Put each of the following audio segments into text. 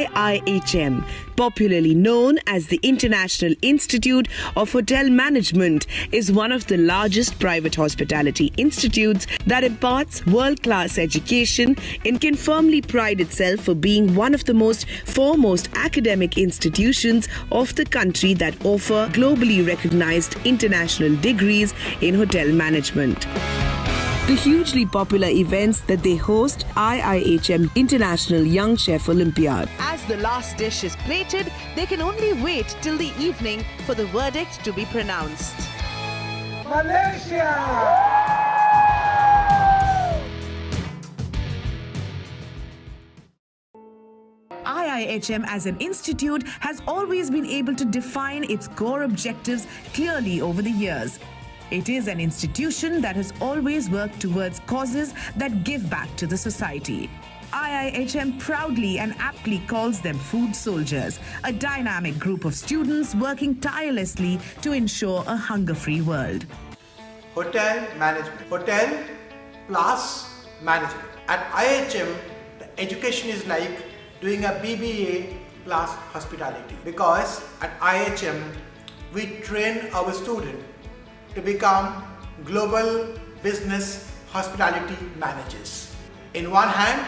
IIHM, popularly known as the International Institute of Hotel Management, is one of the largest private hospitality institutes that imparts world-class education and can firmly pride itself for being one of the foremost academic institutions of the country that offer globally recognized international degrees in hotel management. The hugely popular events that they host, IIHM International Young Chef Olympiad. As the last dish is plated, they can only wait till the evening for the verdict to be pronounced. Malaysia! IIHM as an institute has always been able to define its core objectives clearly over the years. It is an institution that has always worked towards causes that give back to the society. IIHM proudly and aptly calls them food soldiers, a dynamic group of students working tirelessly to ensure a hunger-free world. Hotel management. Hotel plus management. At IIHM, the education is like doing a BBA plus hospitality, because at IIHM we train our students to become global business hospitality managers. In one hand,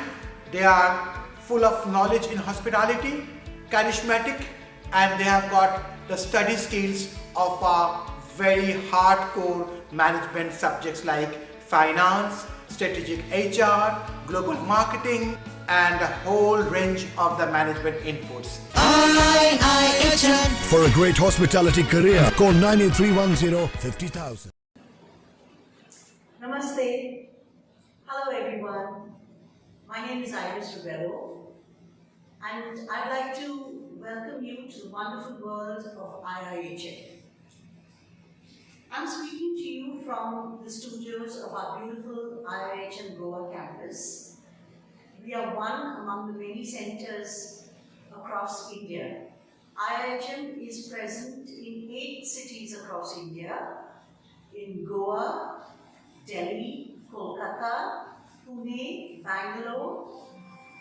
they are full of knowledge in hospitality, charismatic, and they have got the study skills of very hardcore management subjects like finance, strategic HR, global marketing, and a whole range of the management inputs. IIHM. For a great hospitality career, call 98310 50,000. Namaste. Hello everyone. My name is Iris Rubello, and I'd like to welcome you to the wonderful world of IIHM. I'm speaking to you from the studios of our beautiful IIHM Goa campus. We are one among the many centers across India. IIHM is present in 8 cities across India, in Goa, Delhi, Kolkata, Pune, Bangalore,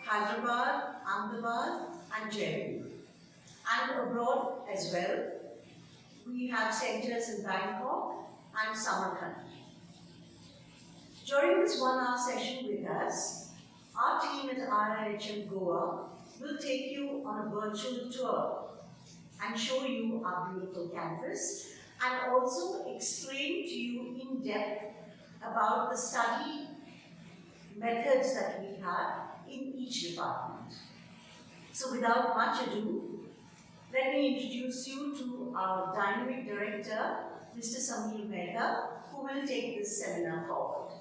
Hyderabad, Ahmedabad, and Jaipur, and abroad as well. We have centers in Bangkok and Samarkand. During this 1-hour session with us, our team at IIHM Goa will take you on a virtual tour and show you our beautiful campus, and also explain to you in depth about the study methods that we have in each department. So without much ado, let me introduce you to our dynamic director, Mr. Sameer Mehta, who will take this seminar forward.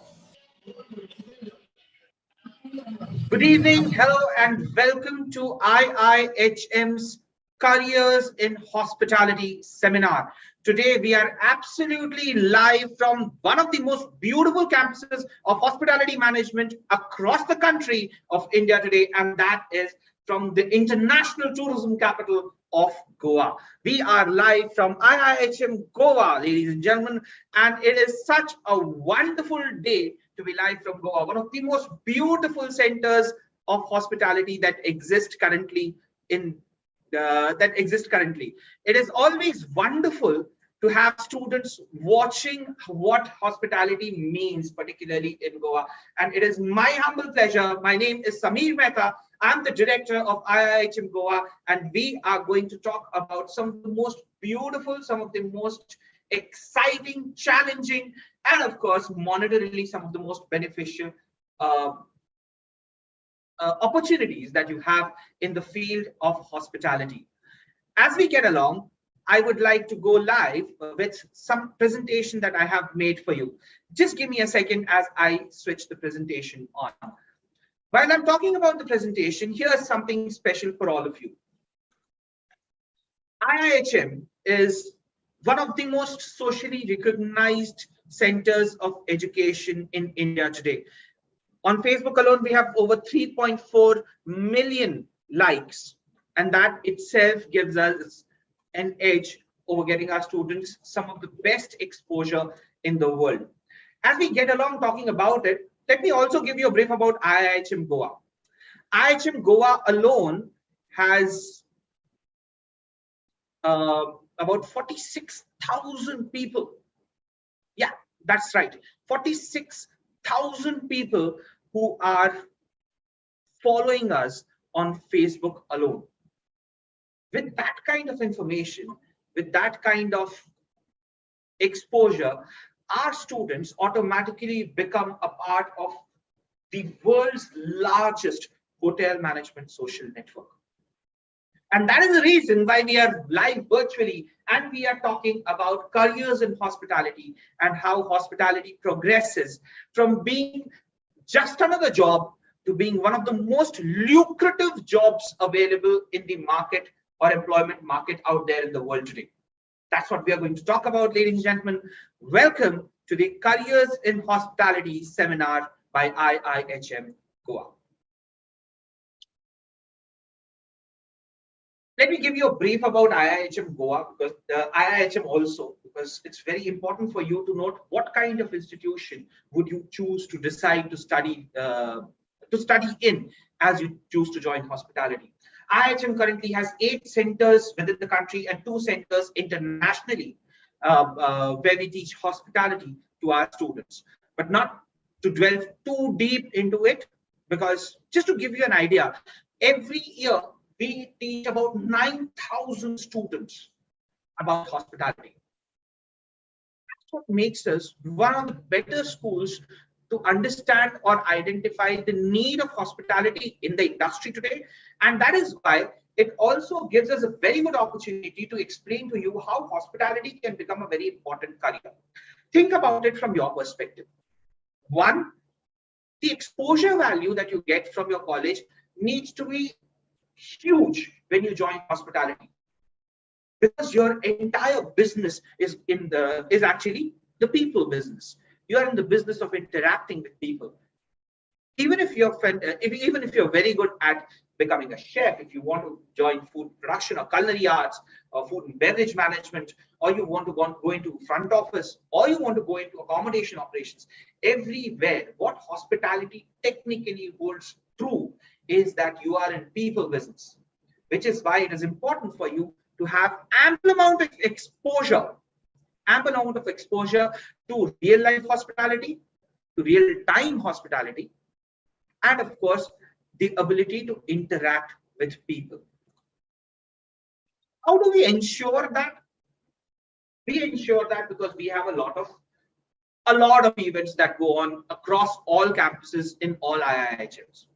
Good evening, hello, and welcome to IIHM's Careers in Hospitality seminar. Today, we are absolutely live from one of the most beautiful campuses of hospitality management across the country of India today, and that is from the international tourism capital of Goa. We are live from IIHM Goa, ladies and gentlemen, and it is such a wonderful day to be live from Goa, one of the most beautiful centers of hospitality that exist currently. It is always wonderful to have students watching what hospitality means, particularly in Goa. And it is my humble pleasure. My name is Sameer Mehta. I'm the director of IIHM Goa, and we are going to talk about some of the most beautiful, some of the most exciting, challenging, and of course, monetarily, some of the most beneficial opportunities that you have in the field of hospitality. As we get along, I would like to go live with some presentation that I have made for you. Just give me a second as I switch the presentation on. While I'm talking about the presentation, here's something special for all of you. IIHM is one of the most socially recognized centers of education in India today. On Facebook alone, we have over 3.4 million likes, and that itself gives us an edge over getting our students some of the best exposure in the world. As we get along talking about it, let me also give you a brief about IIHM Goa. IIHM Goa alone has about 46,000 people. Yeah, that's right. 46,000 people who are following us on Facebook alone. With that kind of information, with that kind of exposure, our students automatically become a part of the world's largest hotel management social network. And that is the reason why we are live virtually and we are talking about careers in hospitality and how hospitality progresses from being just another job to being one of the most lucrative jobs available in the market or employment market out there in the world today. That's what we are going to talk about, ladies and gentlemen. Welcome to the Careers in Hospitality seminar by IIHM Goa. Let me give you a brief about IIHM Goa, because IIHM also, because it's very important for you to note what kind of institution would you choose to decide to study in as you choose to join hospitality. IIHM currently has 8 centers within the country and 2 centers internationally where we teach hospitality to our students. But not to delve too deep into it, because just to give you an idea, every year we teach about 9,000 students about hospitality. That's what makes us one of the better schools to understand or identify the need of hospitality in the industry today. And that is why it also gives us a very good opportunity to explain to you how hospitality can become a very important career. Think about it from your perspective. One, the exposure value that you get from your college needs to be huge when you join hospitality, because your entire business is actually the people business. You are in the business of interacting with people. Even if you're very good at becoming a chef, if you want to join food production or culinary arts or food and beverage management, or you want to go into front office, or you want to go into accommodation operations, everywhere what hospitality technically holds true is that you are in people business, which is why it is important for you to have ample amount of exposure to real life hospitality, to real time hospitality, and of course, the ability to interact with people. How do we ensure that? We ensure that because we have a lot of events that go on across all campuses in all IIHMs.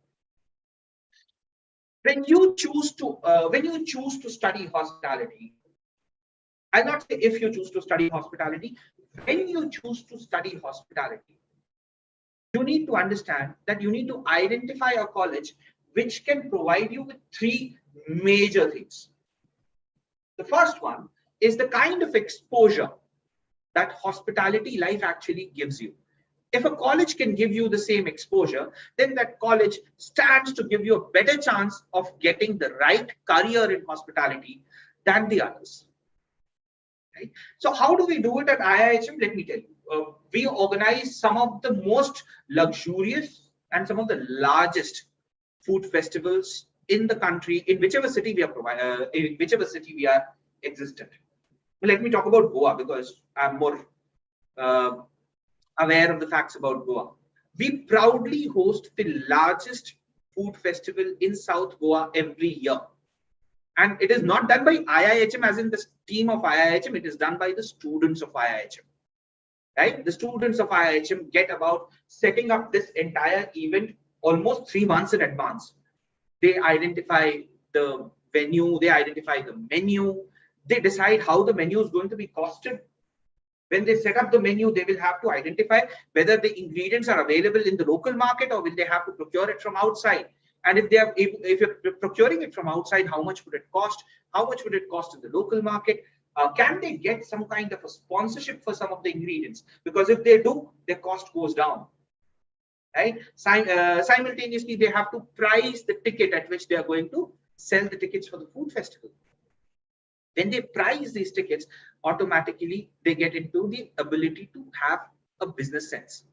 When you choose to study hospitality, I'll not say if you choose to study hospitality, when you choose to study hospitality, you need to understand that you need to identify a college which can provide you with 3 major things. The first one is the kind of exposure that hospitality life actually gives you. If a college can give you the same exposure, then that college stands to give you a better chance of getting the right career in hospitality than the others. Right? So how do we do it at IIHM? Let me tell you. We organize some of the most luxurious and some of the largest food festivals in the country, in whichever city we are existent. Let me talk about Goa, because I'm more aware of the facts about Goa. We proudly host the largest food festival in South Goa every year. And it is not done by IIHM as in the team of IIHM, it is done by the students of IIHM. Right? The students of IIHM get about setting up this entire event almost 3 months in advance. They identify the venue, they identify the menu, they decide how the menu is going to be costed. When they set up the menu, they will have to identify whether the ingredients are available in the local market or will they have to procure it from outside. And if you're procuring it from outside, how much would it cost? How much would it cost in the local market? Can they get some kind of a sponsorship for some of the ingredients? Because if they do, their cost goes down. Right? Simultaneously, they have to price the ticket at which they are going to sell the tickets for the food festival. When they price these tickets, automatically they get into the ability to have a business sense.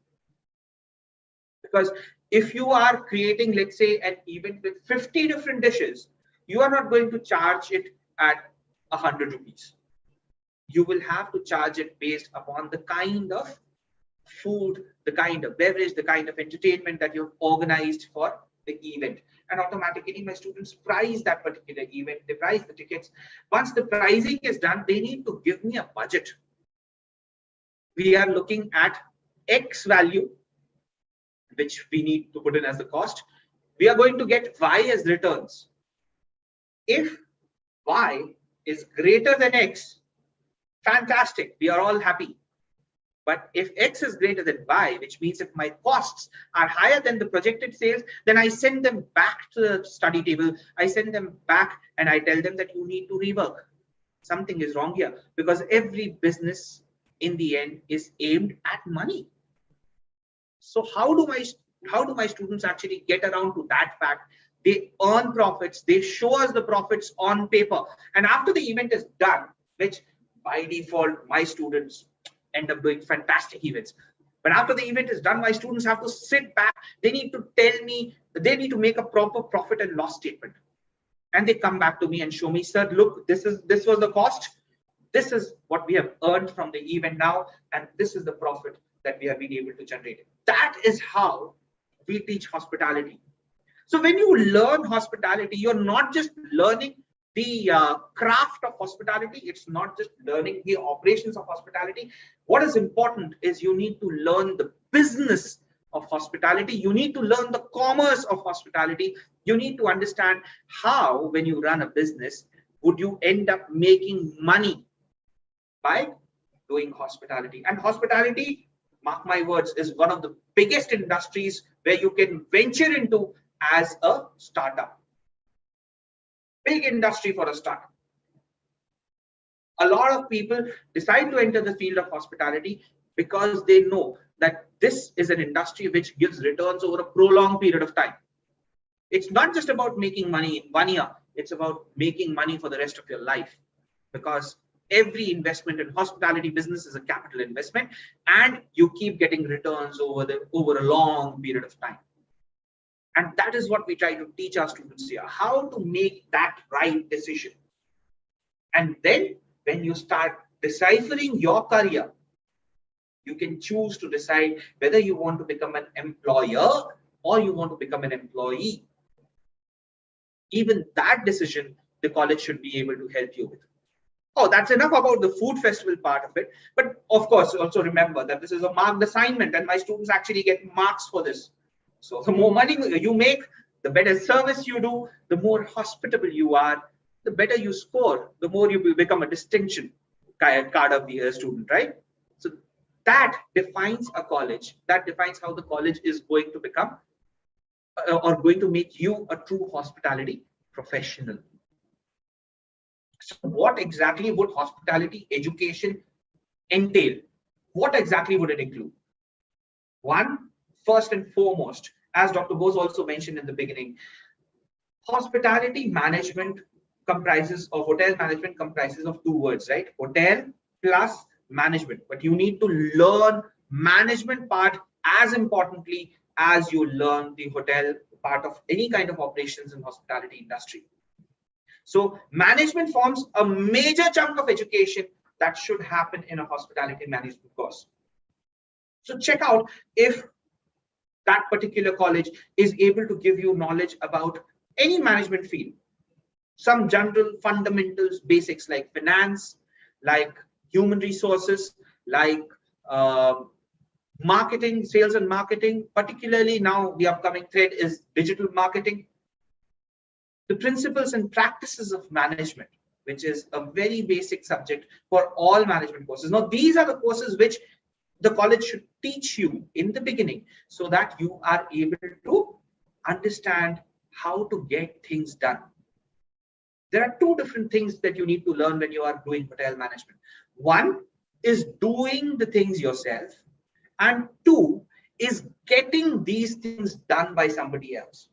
Because if you are creating, let's say, an event with 50 different dishes, you are not going to charge it at 100 rupees. You will have to charge it based upon the kind of food, the kind of beverage, the kind of entertainment that you've organized for the event. And automatically my students price that particular event, they price the tickets. Once the pricing is done, they need to give me a budget. We are looking at X value, which we need to put in as the cost. We are going to get Y as returns. If Y is greater than X, fantastic, we are all happy. But if X is greater than Y, which means if my costs are higher than the projected sales, then I send them back to the study table. I send them back and I tell them that you need to rework. Something is wrong here, because every business in the end is aimed at money. So how do my students actually get around to that fact? They earn profits, they show us the profits on paper. And after the event is done, which by default, my students end up doing fantastic events. But after the event is done, my students have to sit back. They need to tell me, they need to make a proper profit and loss statement. And they come back to me and show me, sir, look, this was the cost. This is what we have earned from the event now. And this is the profit that we have been able to generate. That is how we teach hospitality. So when you learn hospitality, you're not just learning the craft of hospitality. It's not just learning the operations of hospitality. What is important is you need to learn the business of hospitality. You need to learn the commerce of hospitality. You need to understand how, when you run a business, would you end up making money by doing hospitality. And hospitality, mark my words, is one of the biggest industries where you can venture into as a startup. Big industry for a startup. A lot of people decide to enter the field of hospitality because they know that this is an industry which gives returns over a prolonged period of time. It's not just about making money in 1 year, it's about making money for the rest of your life, because every investment in hospitality business is a capital investment and you keep getting returns over a long period of time. And that is what we try to teach our students here, how to make that right decision. And then when you start deciphering your career, you can choose to decide whether you want to become an employer or you want to become an employee. Even that decision, the college should be able to help you with. Oh, that's enough about the food festival part of it. But of course, also remember that this is a marked assignment and my students actually get marks for this. So the more money you make, the better service you do, the more hospitable you are, the better you score, the more you become a distinction card of the year student, right? So that defines a college. That defines how the college is going to become or going to make you a true hospitality professional. So what exactly would hospitality education entail? What exactly would it include? One, first and foremost, as Dr. Bose also mentioned in the beginning, hospitality management comprises of hotel management comprises of two words, right? Hotel plus management. But you need to learn management part as importantly as you learn the hotel part of any kind of operations in hospitality industry. So management forms a major chunk of education that should happen in a hospitality management course. So check out if that particular college is able to give you knowledge about any management field. Some general fundamentals, basics like finance, like human resources, like marketing, sales and marketing, particularly now the upcoming trend is digital marketing. The principles and practices of management, which is a very basic subject for all management courses. Now, these are the courses which the college should teach you in the beginning so that you are able to understand how to get things done. There are two different things that you need to learn when you are doing hotel management. One is doing the things yourself, and two is getting these things done by somebody else.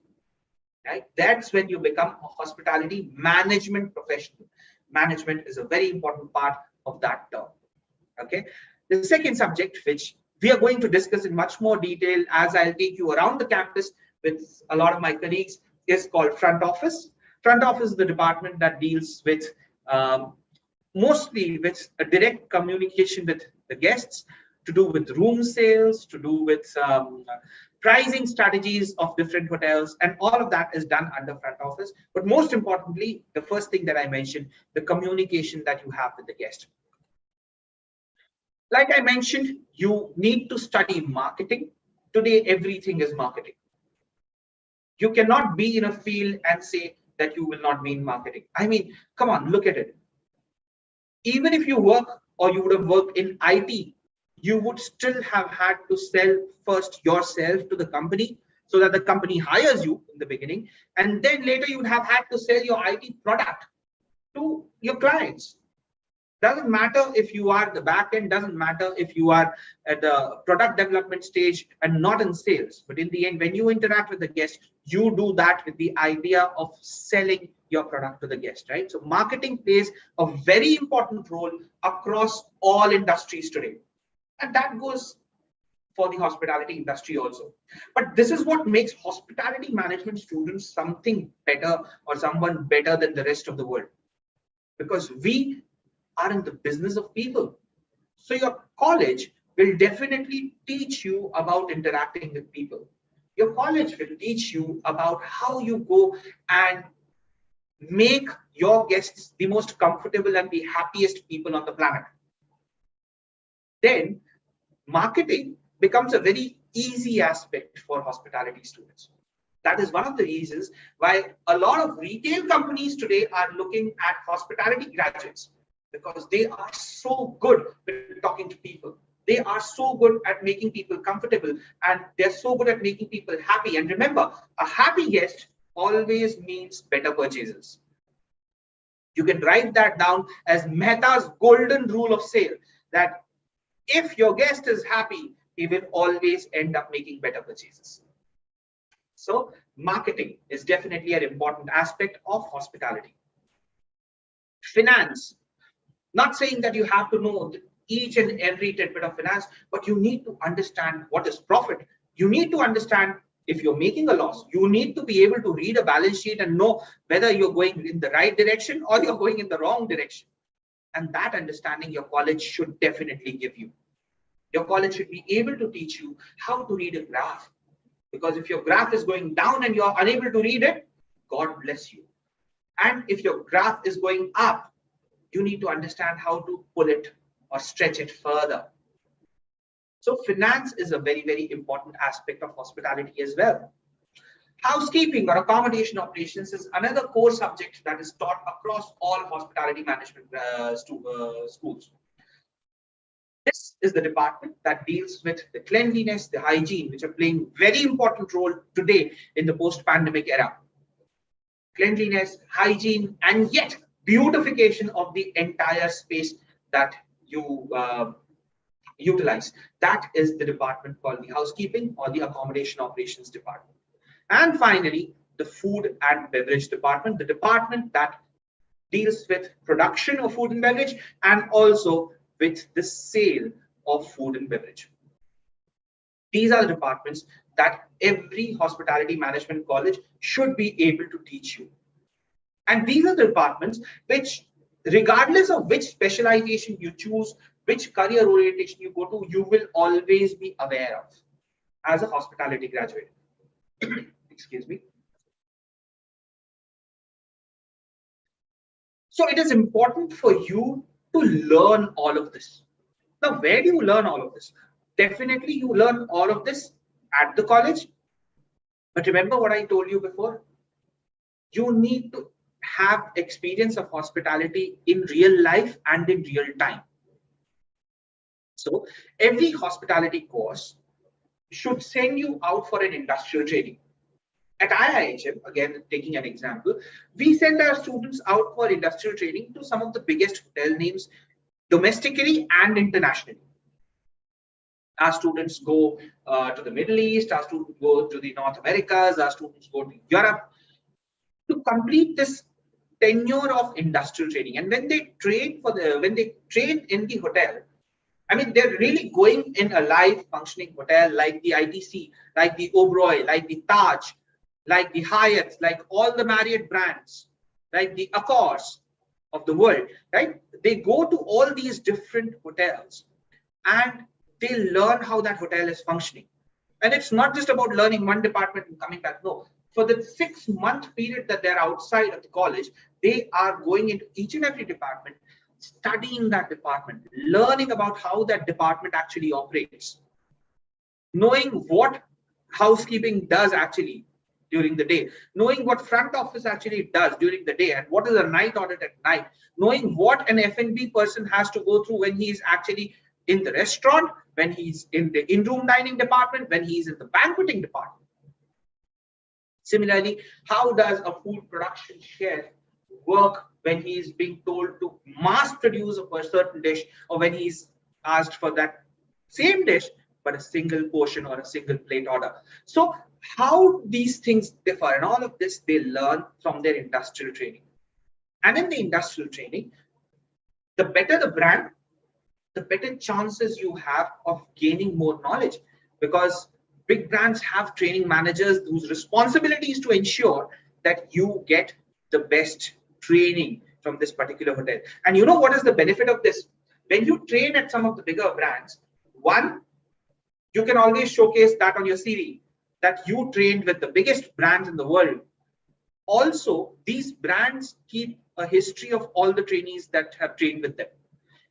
Right? That's when you become a hospitality management professional. Management is a very important part of that term. Okay. The second subject, which we are going to discuss in much more detail as I'll take you around the campus with a lot of my colleagues, is called front office. Front office is the department that deals with mostly with a direct communication with the guests, to do with room sales, to do with pricing strategies of different hotels, and all of that is done under front office. But most importantly, the first thing that I mentioned, the communication that you have with the guest. Like I mentioned, you need to study marketing. Today, everything is marketing. You cannot be in a field and say that you will not be in marketing. I mean, come on, look at it. Even if you work or you would have worked in IT, you would still have had to sell first yourself to the company so that the company hires you in the beginning. And then later you would have had to sell your IT product to your clients. Doesn't matter if you are the back end, doesn't matter if you are at the product development stage and not in sales. But in the end, when you interact with the guest, you do that with the idea of selling your product to the guest, right? So marketing plays a very important role across all industries today. And that goes for the hospitality industry also. But this is what makes hospitality management students something better, or someone better than the rest of the world. Because we are in the business of people. So your college will definitely teach you about interacting with people. Your college will teach you about how you go and make your guests the most comfortable and the happiest people on the planet. Then marketing becomes a very easy aspect for hospitality students. That is one of the reasons why a lot of retail companies today are looking at hospitality graduates, because they are so good with talking to people. They are so good at making people comfortable, and they're so good at making people happy. And remember, a happy guest always means better purchases. You can write that down as Mehta's golden rule of sale, that if your guest is happy, he will always end up making better purchases. So marketing is definitely an important aspect of hospitality. Finance. Not saying that you have to know each and every tidbit of finance, but you need to understand what is profit. You need to understand if you're making a loss. You need to be able to read a balance sheet and know whether you're going in the right direction or you're going in the wrong direction. And that understanding your college should definitely give you. Your college should be able to teach you how to read a graph. Because if your graph is going down and you're unable to read it, God bless you. And if your graph is going up, you need to understand how to pull it or stretch it further. So finance is a very, very important aspect of hospitality as well. Housekeeping or accommodation operations is another core subject that is taught across all hospitality management schools. This is the department that deals with the cleanliness, the hygiene, which are playing very important role today in the post-pandemic era. Cleanliness, hygiene, and yet beautification of the entire space that you utilize. That is the department called the housekeeping or the accommodation operations department. And finally, the food and beverage department, the department that deals with production of food and beverage and also with the sale of food and beverage. These are the departments that every hospitality management college should be able to teach you. And these are the departments which, regardless of which specialization you choose, which career orientation you go to, you will always be aware of as a hospitality graduate. Excuse me. So it is important for you to learn all of this. Now, where do you learn all of this? Definitely you learn all of this at the college. But remember what I told you before? You need to have experience of hospitality in real life and in real time. So every hospitality course should send you out for an industrial training. At IIHM, again, taking an example, we send our students out for industrial training to some of the biggest hotel names domestically and internationally. Our students go to the Middle East, our students go to the North Americas, our students go to Europe to complete this tenure of industrial training. And when they train in the hotel, I mean, they're really going in a live functioning hotel like the ITC, like the Oberoi, like the Taj, like the Hyatts, like all the Marriott brands, like the Accors of the world, right? They go to all these different hotels and they learn how that hotel is functioning. And it's not just about learning one department and coming back. No, for the 6-month period that they're outside of the college, they are going into each and every department, studying that department, learning about how that department actually operates, knowing what housekeeping does actually during the day, knowing what front office actually does during the day, and what is a night audit at night, knowing what an F&B person has to go through when he's actually in the restaurant, when he's in the in-room dining department, when he's in the banqueting department. Similarly, how does a food production chef work when he is being told to mass produce a certain dish, or when he's asked for that same dish but a single portion or a single plate order? So how these things differ, and all of this they learn from their industrial training. And in the industrial training, the better the brand, the better chances you have of gaining more knowledge, because big brands have training managers whose responsibility is to ensure that you get the best training from this particular hotel. And you know what is the benefit of this? When you train at some of the bigger brands, one, you can always showcase that on your CV, that you trained with the biggest brands in the world. Also, these brands keep a history of all the trainees that have trained with them.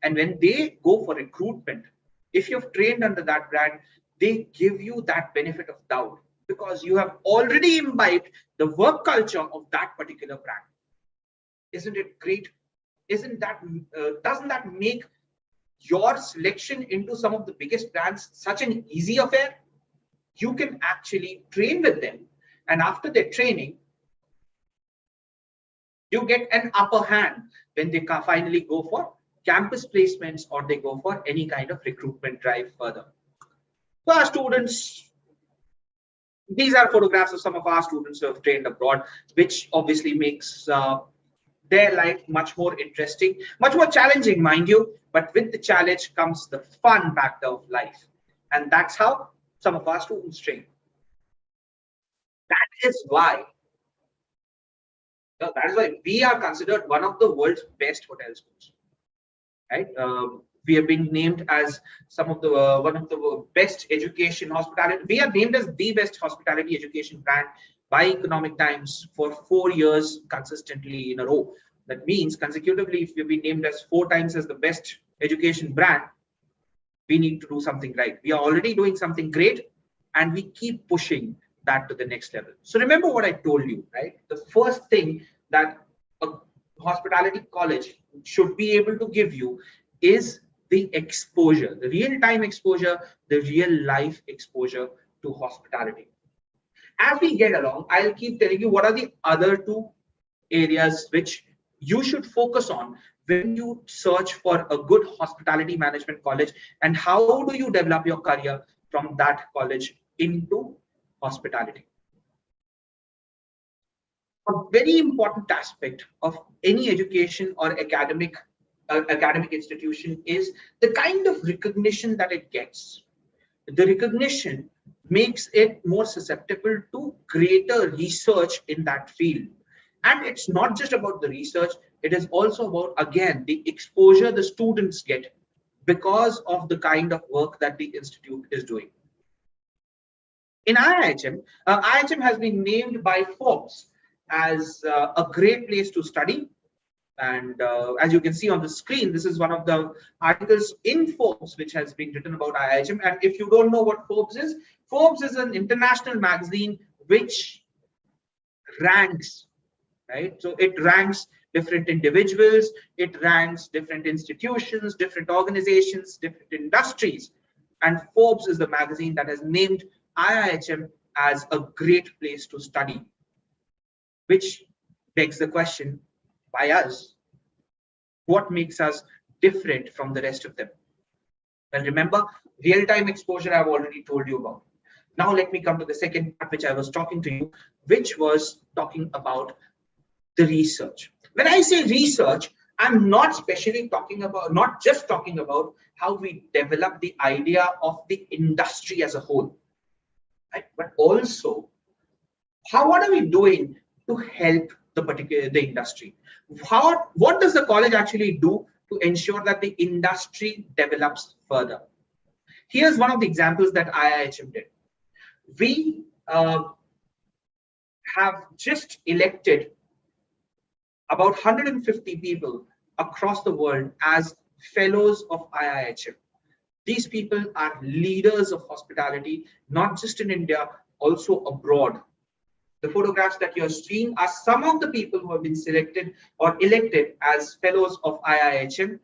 And when they go for recruitment, if you've trained under that brand, they give you that benefit of doubt because you have already imbibed the work culture of that particular brand. Isn't it great? Isn't that, doesn't that make your selection into some of the biggest brands such an easy affair? You can actually train with them, and after their training, you get an upper hand when they finally go for campus placements or they go for any kind of recruitment drive further. So our students, these are photographs of some of our students who have trained abroad, which obviously makes their life much more interesting, much more challenging, mind you, but with the challenge comes the fun factor of life. And that's how some of our students train. That is why we are considered one of the world's best hotel schools, right? We have been named as some of the one of the best education hospitality. We are named as the best hospitality education brand by Economic Times for 4 years consistently in a row. That means consecutively, if we've been named as 4 times as the best education brand, we need to do something right. We are already doing something great, and we keep pushing that to the next level. So remember what I told you, right? The first thing that a hospitality college should be able to give you is the exposure, the real-time exposure, the real-life exposure to hospitality. As we get along, I'll keep telling you what are the other 2 areas which you should focus on when you search for a good hospitality management college, and how do you develop your career from that college into hospitality. A very important aspect of any education or academic institution is the kind of recognition that it gets. The recognition makes it more susceptible to greater research in that field. And it's not just about the research, it is also about, again, the exposure the students get because of the kind of work that the institute is doing. In IIHM, IIHM has been named by Forbes as a great place to study. And as you can see on the screen, this is one of the articles in Forbes which has been written about IIHM. And if you don't know what Forbes is an international magazine which ranks, right? So it ranks different individuals, it ranks different institutions, different organizations, different industries. And Forbes is the magazine that has named IIHM as a great place to study, which begs the question, by us, what makes us different from the rest of them? Well, remember, real-time exposure I've already told you about. Now let me come to the second part which I was talking to you, which was talking about the research. When I say research, I'm not just talking about how we develop the idea of the industry as a whole, right? But also what are we doing to help the industry? What does the college actually do to ensure that the industry develops further? Here's one of the examples that IIHM did. We have just elected about 150 people across the world as fellows of IIHM. These people are leaders of hospitality, not just in India, also abroad. The photographs that you're seeing are some of the people who have been selected or elected as fellows of IIHM.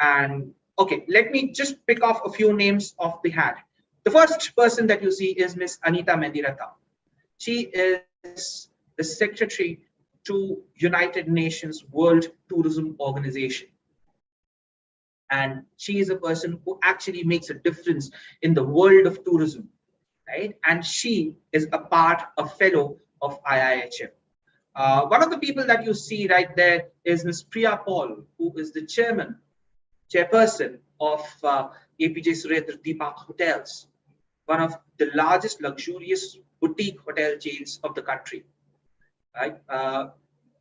And okay, let me just pick off a few names off the hat. The first person that you see is Miss Anita Mendiratha. She is the secretary to United Nations World Tourism Organization. And she is a person who actually makes a difference in the world of tourism, right? And she is a fellow of IIHM. One of the people that you see right there is Ms. Priya Paul, who is the chairperson of APJ Surendra Deepak Hotels, one of the largest luxurious boutique hotel chains of the country. Right?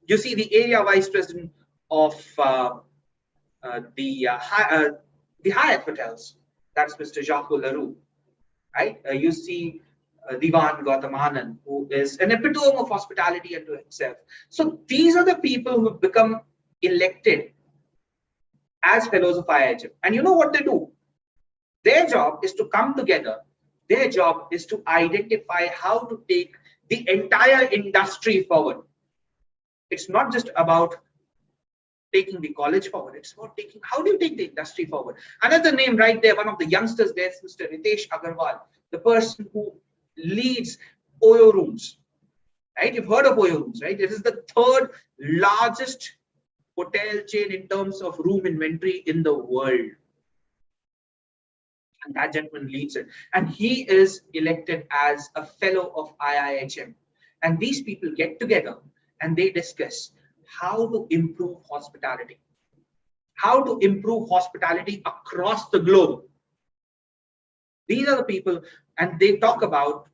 You see the area vice president of the Hyatt Hotels, that's Mr. Jacques Leroux. Right? You see Divan Gautamanan, who is an epitome of hospitality unto himself. So these are the people who have become elected as fellows of IIHM. And you know what they do? Their job is to come together. Their job is to identify how to take the entire industry forward. It's not just about taking the college forward. It's about taking, how do you take the industry forward? Another name right there, one of the youngsters there is Mr. Ritesh Agarwal, the person who leads Oyo Rooms, right? You've heard of Oyo Rooms, right? It is the third largest hotel chain in terms of room inventory in the world. And that gentleman leads it. And he is elected as a fellow of IIHM. And these people get together and they discuss how to improve hospitality. How to improve hospitality across the globe. These are the people, and they talk about,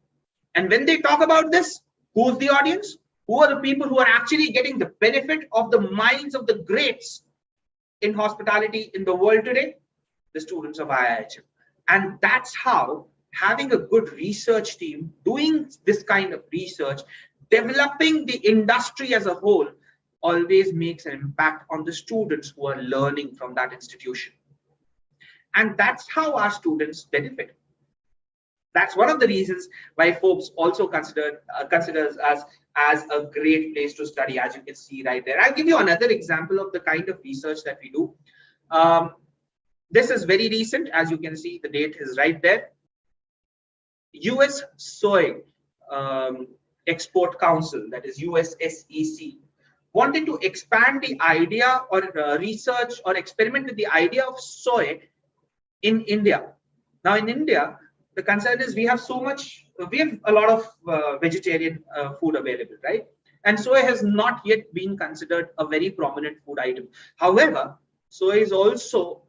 and when they talk about this, who's the audience? Who are the people who are actually getting the benefit of the minds of the greats in hospitality in the world today? The students of IIHM. And that's how having a good research team, doing this kind of research, developing the industry as a whole, always makes an impact on the students who are learning from that institution. And that's how our students benefit. That's one of the reasons why Forbes also considers us as a great place to study, as you can see right there. I'll give you another example of the kind of research that we do. This is very recent, as you can see, the date is right there. US Soy Export Council, that is USSEC, wanted to expand the idea or research or experiment with the idea of soy in India. Now in India, the concern is we have a lot of vegetarian food available, right? And soy has not yet been considered a very prominent food item. However, soy is also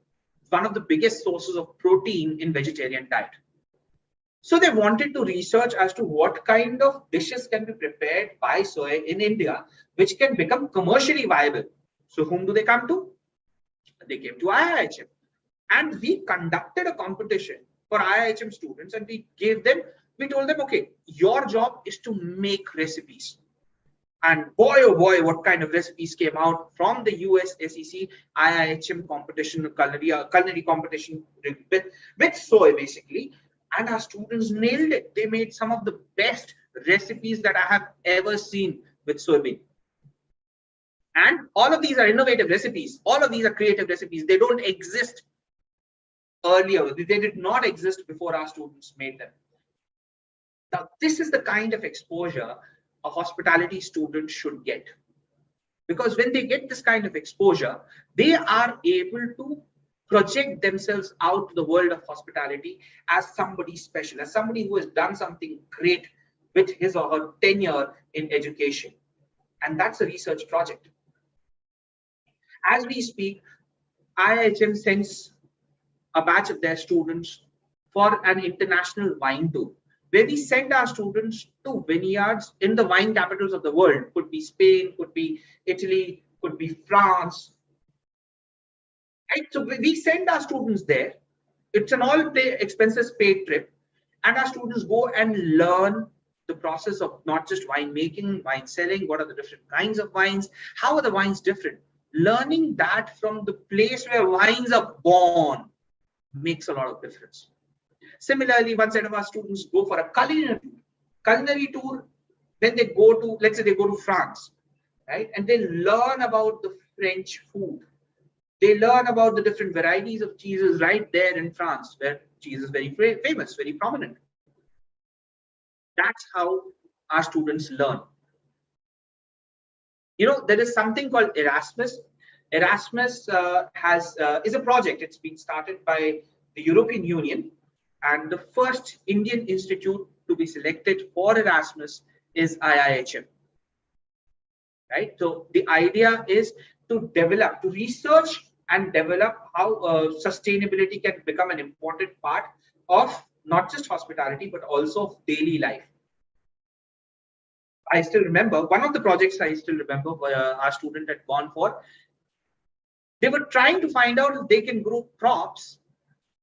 one of the biggest sources of protein in vegetarian diet. So they wanted to research as to what kind of dishes can be prepared by soy in India, which can become commercially viable. So whom do they come to? They came to IIHM. And we conducted a competition for IIHM students, and we told them, okay, your job is to make recipes. And boy, oh boy, what kind of recipes came out from the USSEC IIHM competition, culinary competition with soy basically. And our students nailed it. They made some of the best recipes that I have ever seen with soybean. And all of these are innovative recipes. All of these are creative recipes. They don't exist earlier. They did not exist before our students made them. Now, this is the kind of exposure a hospitality student should get. Because when they get this kind of exposure, they are able to project themselves out to the world of hospitality as somebody special, as somebody who has done something great with his or her tenure in education. And that's a research project. As we speak, IIHM sends a batch of their students for an international wine tour, where we send our students to vineyards in the wine capitals of the world. Could be Spain, could be Italy, could be France. Right? So we send our students there. It's an all expenses paid trip, and our students go and learn the process of not just wine making, wine selling, what are the different kinds of wines, how are the wines different. Learning that from the place where wines are born makes a lot of difference. Similarly, one set of our students go for a culinary tour. Then they go to, let's say they go to France, right? And they learn about the French food. They learn about the different varieties of cheeses right there in France, where cheese is very famous, very prominent. That's how our students learn. You know, there is something called Erasmus. Erasmus is a project. It's been started by the European Union, and the first Indian institute to be selected for Erasmus is IIHM. Right? So the idea is to develop, to research and develop how sustainability can become an important part of not just hospitality, but also of daily life. I still remember one of the projects our student had gone for. They were trying to find out if they can grow crops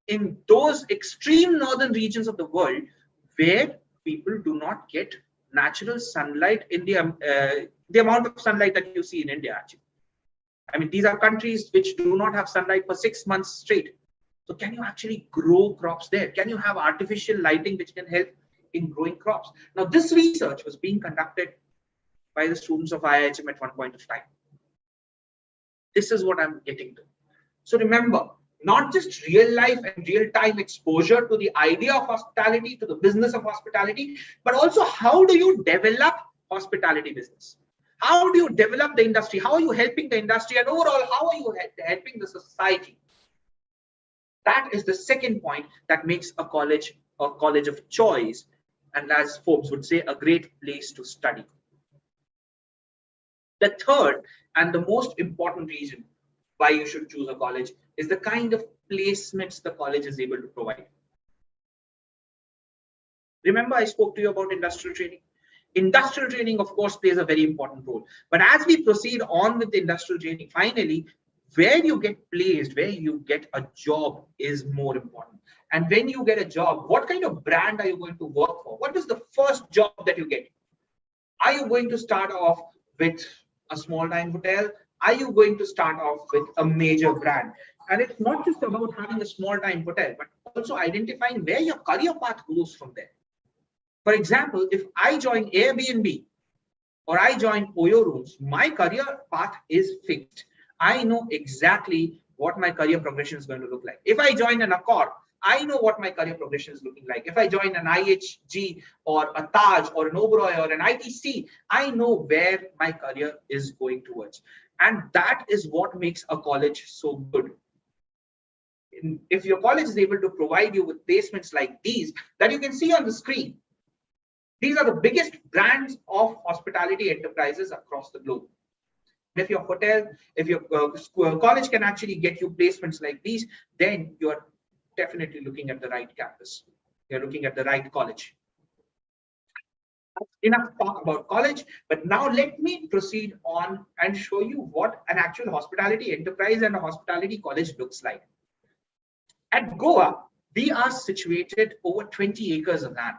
in those extreme northern regions of the world where people do not get natural sunlight in the amount of sunlight that you see in India, actually. I mean, these are countries which do not have sunlight for 6 months straight. So can you actually grow crops there? Can you have artificial lighting which can help in growing crops? Now, this research was being conducted by the students of IIHM at one point of time. This is what I'm getting to. So remember, not just real life and real time exposure to the idea of hospitality, to the business of hospitality, but also how do you develop hospitality business? How do you develop the industry? How are you helping the industry? And overall, how are you helping the society? That is the second point that makes a college of choice, and as Forbes would say, a great place to study. The third and the most important reason why you should choose a college is the kind of placements the college is able to provide. Remember, I spoke to you about industrial training. Industrial training, of course, plays a very important role. But as we proceed on with the industrial training, finally, where you get placed, where you get a job is more important. And when you get a job, what kind of brand are you going to work for? What is the first job that you get? Are you going to start off with a small time hotel? Are you going to start off with a major brand? And it's not just about having a small time hotel, but also identifying where your career path goes from there. For example, if I join Airbnb or I join Oyo Rooms, my career path is fixed. I know exactly what my career progression is going to look like. If I join an Accor, I know what my career progression is looking like. If I join an IHG or a Taj or an Oberoi or an ITC, I know where my career is going towards. And that is what makes a college so good. If your college is able to provide you with placements like these that you can see on the screen, these are the biggest brands of hospitality enterprises across the globe. If your hotel, if your college can actually get you placements like these, then you're definitely looking at the right campus. You're looking at the right college. Enough talk about college, but now let me proceed on and show you what an actual hospitality enterprise and a hospitality college looks like. At Goa, we are situated over 20 acres of land.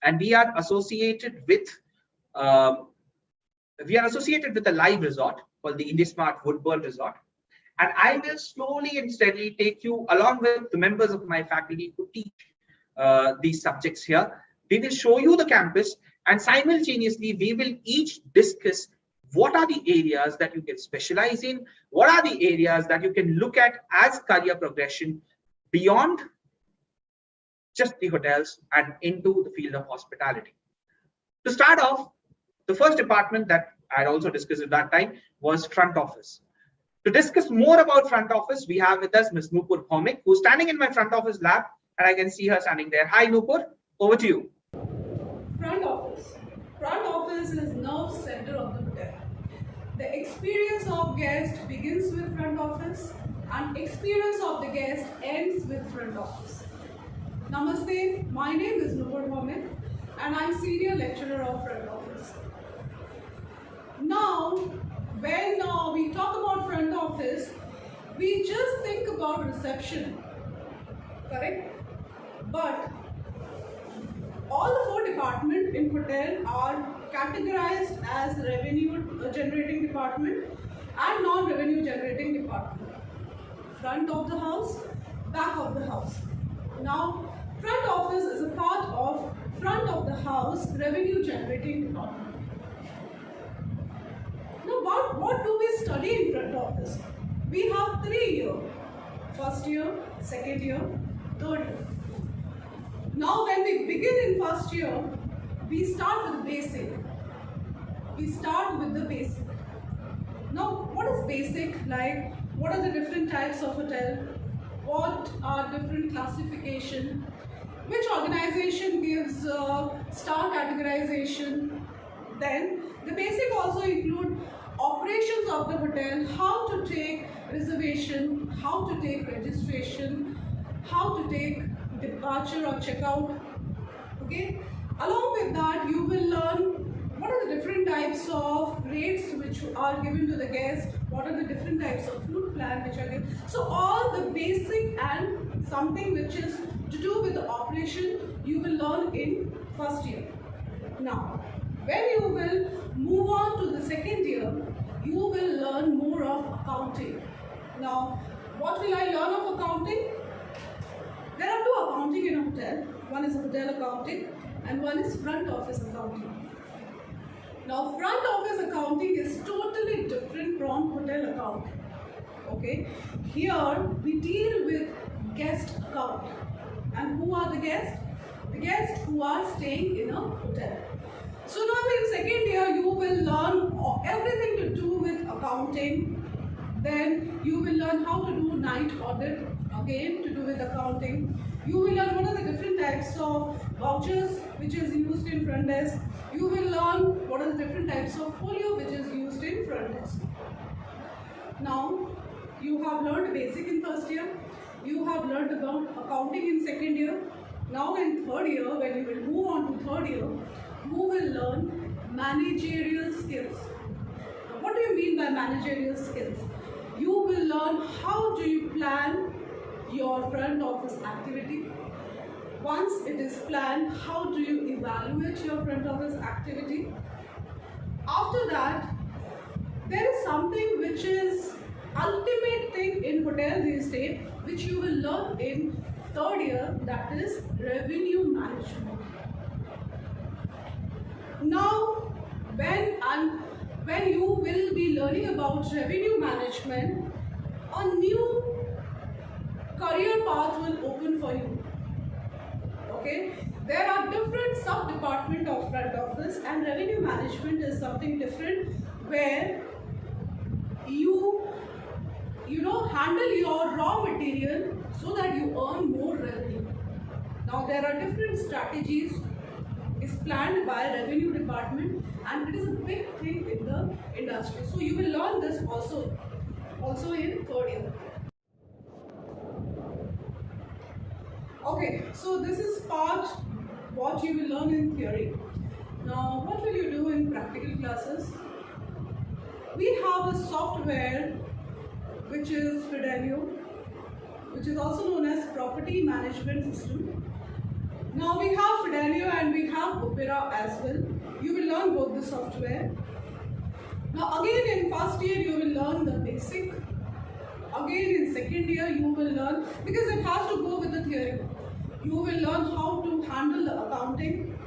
And we are associated with a live resort called the IndiSmart Woodburn Resort. And I will slowly and steadily take you along with the members of my faculty to teach these subjects here. We will show you the campus, and simultaneously we will each discuss what are the areas that you can specialize in, what are the areas that you can look at as career progression beyond just the hotels and into the field of hospitality. To start off, the first department that I had also discussed at that time was front office. To discuss more about front office, we have with us Ms. Nupur Bhaumik, who's standing in my front office lab, and I can see her standing there. Hi, Nupur, over to you. Front office. Front office is nerve center of the hotel. The experience of guest begins with front office, and experience of the guest ends with front office. Namaste, my name is Nupur Mohammed and I'm Senior Lecturer of Front Office. Now, when we talk about front office, we just think about reception, correct? But all the 4 departments in hotel are categorized as revenue generating department and non-revenue generating department. Front of the house, back of the house. Now, front office is a part of front of the house revenue generating department. Now, what do we study in front office? We have 3 years. First year, second year, third year. Now, when we begin in first year, we start with basic. We start with the basic. Now, what is basic? Like, what are the different types of hotel? What are different classification? Which organization gives star categorization? Then, the basic also include operations of the hotel, how to take reservation, how to take registration, how to take departure or checkout. Okay. Along with that, you will learn what are the different types of rates which are given to the guests, what are the different types of food plan which are given. So all the basic and something which is to do with the operation, you will learn in first year. Now, when you will move on to the second year, you will learn more of accounting. Now, what will I learn of accounting? There are 2 accounting in a hotel. One is hotel accounting and one is front office accounting. Now, front office accounting is totally different from hotel accounting. Okay, here we deal with guest account. And who are the guests? The guests who are staying in a hotel. So now in second year, you will learn everything to do with accounting. Then you will learn how to do night audit, again to do with accounting. You will learn what are the different types of vouchers which is used in front desk. You will learn what are the different types of folio which is used in front desk. Now, you have learned basic in first year. You have learned about accounting in second year. Now in third year, when you will move on to third year, you will learn managerial skills. Now, what do you mean by managerial skills? You will learn how do you plan your front office activity. Once it is planned, how do you evaluate your front office activity? After that, there is something which is ultimate thing in hotel these days, which you will learn in third year, that is revenue management. Now, when you will be learning about revenue management, a new career path will open for you. Okay, there are different sub-department of front office, and revenue management is something different where you handle your raw material so that you earn more revenue. Now there are different strategies is planned by revenue department, and it is a big thing in the industry. So you will learn this also in third year. Okay, so this is part what you will learn in theory. Now, what will you do in practical classes? We have a software which is Fidelio, which is also known as Property Management System. Now we have Fidelio and we have Opera as well. You will learn both the software. Now again in first year you will learn the basic. Again in second year you will learn, because it has to go with the theory. You will learn how to handle the accounting,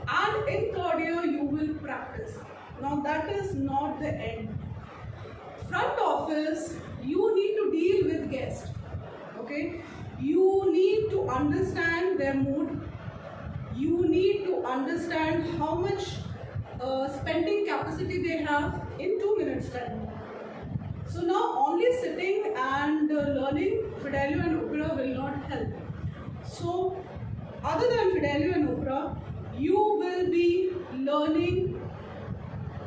and in third year you will practice. Now that is not the end. Front office, you need to deal with guests. Okay, you need to understand their mood. You need to understand how much spending capacity they have in 2 minutes time. So now only sitting and learning Fidelio and Opera will not help. So other than Fidelio and Opera, you will be learning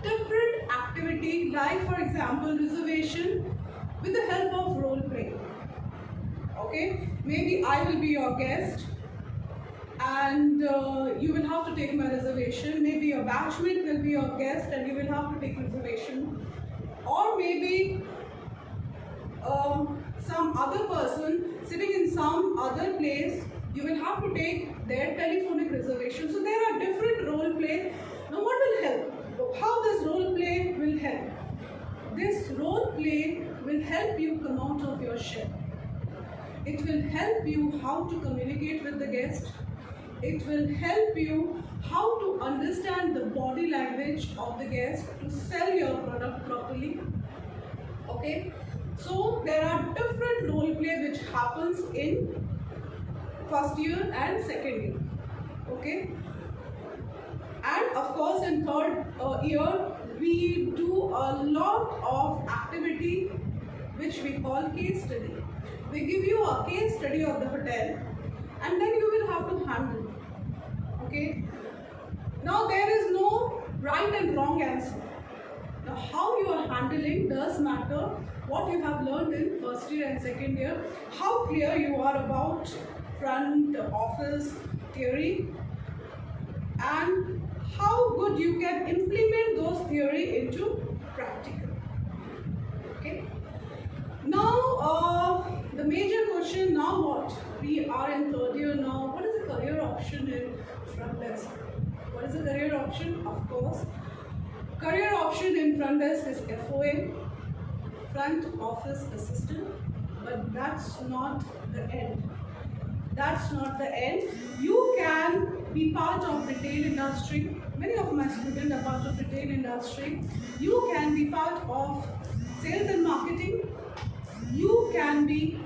different activity, like for example reservation with the help of role play. Okay, maybe I will be your guest and you will have to take my reservation. Maybe your batchmate will be your guest and you will have to take reservation. Or maybe some other person sitting in some other place, you will have to take their telephonic reservation. So there are different role play. Now what will help? How this role play will help? This role play will help you come out of your shell. It will help you how to communicate with the guest. It will help you how to understand the body language of the guest to sell your product properly. Okay, so there are different role play which happens in first year and second year. Okay, and of course in third year we do a lot of activity which we call case study. We give you a case study of the hotel and then you will have to handle. Okay, now there is no right and wrong answer. Now how you are handling does matter. What you have learned in first year and second year, how clear you are about front office theory, and how good you can implement those theory into practical. Okay. Now the major question, now what? We are in third year now. What is the career option in front desk? What is the career option? Of course, career option in front desk is FOA, front office assistant, but that's not the end. That's not the end. You can be part of retail industry. Many of my students are part of retail industry. You can be part of sales and marketing. You can be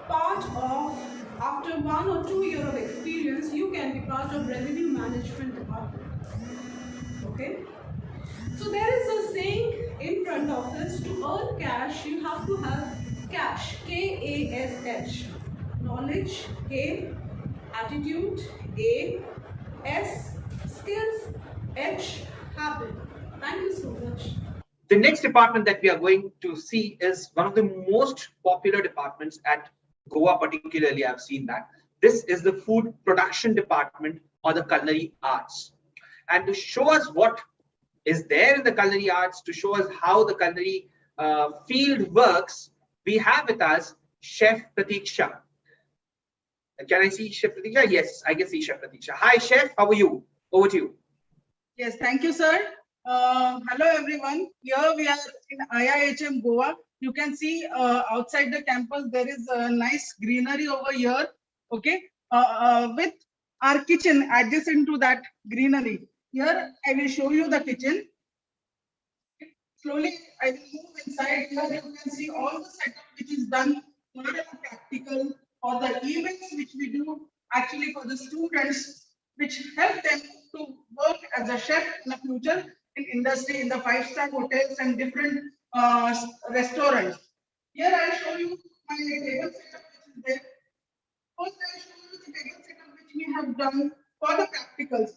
part of, after 1 or 2 years of experience, you can be part of revenue management department. Okay? So there is a saying in front office, to earn cash, you have to have cash, K-A-S-H. Knowledge, K. Attitude, A. S. Skills, H. Habit. Thank you so much. The next department that we are going to see is one of the most popular departments at Goa, particularly. I've seen that. This is the food production department or the culinary arts. And to show us what is there in the culinary arts, to show us how the culinary field works, we have with us Chef Pratiksha. Can I see Chef Pratiksha? Yes, I can see Chef Pratiksha. Hi, Chef. How are you? Over to you. Yes, thank you, sir. Hello, everyone. Here we are in IIHM Goa. You can see outside the campus, there is a nice greenery over here. Okay, with our kitchen adjacent to that greenery. Here, I will show you the kitchen. Slowly, I will move inside. Here, you can see all the setup which is done for the practical, for the events which we do actually for the students, which help them to work as a chef in the future in industry, in the 5-star hotels and different restaurants. Here, I'll show you my table setup which is there. First, I'll show you the table setup which we have done for the practicals.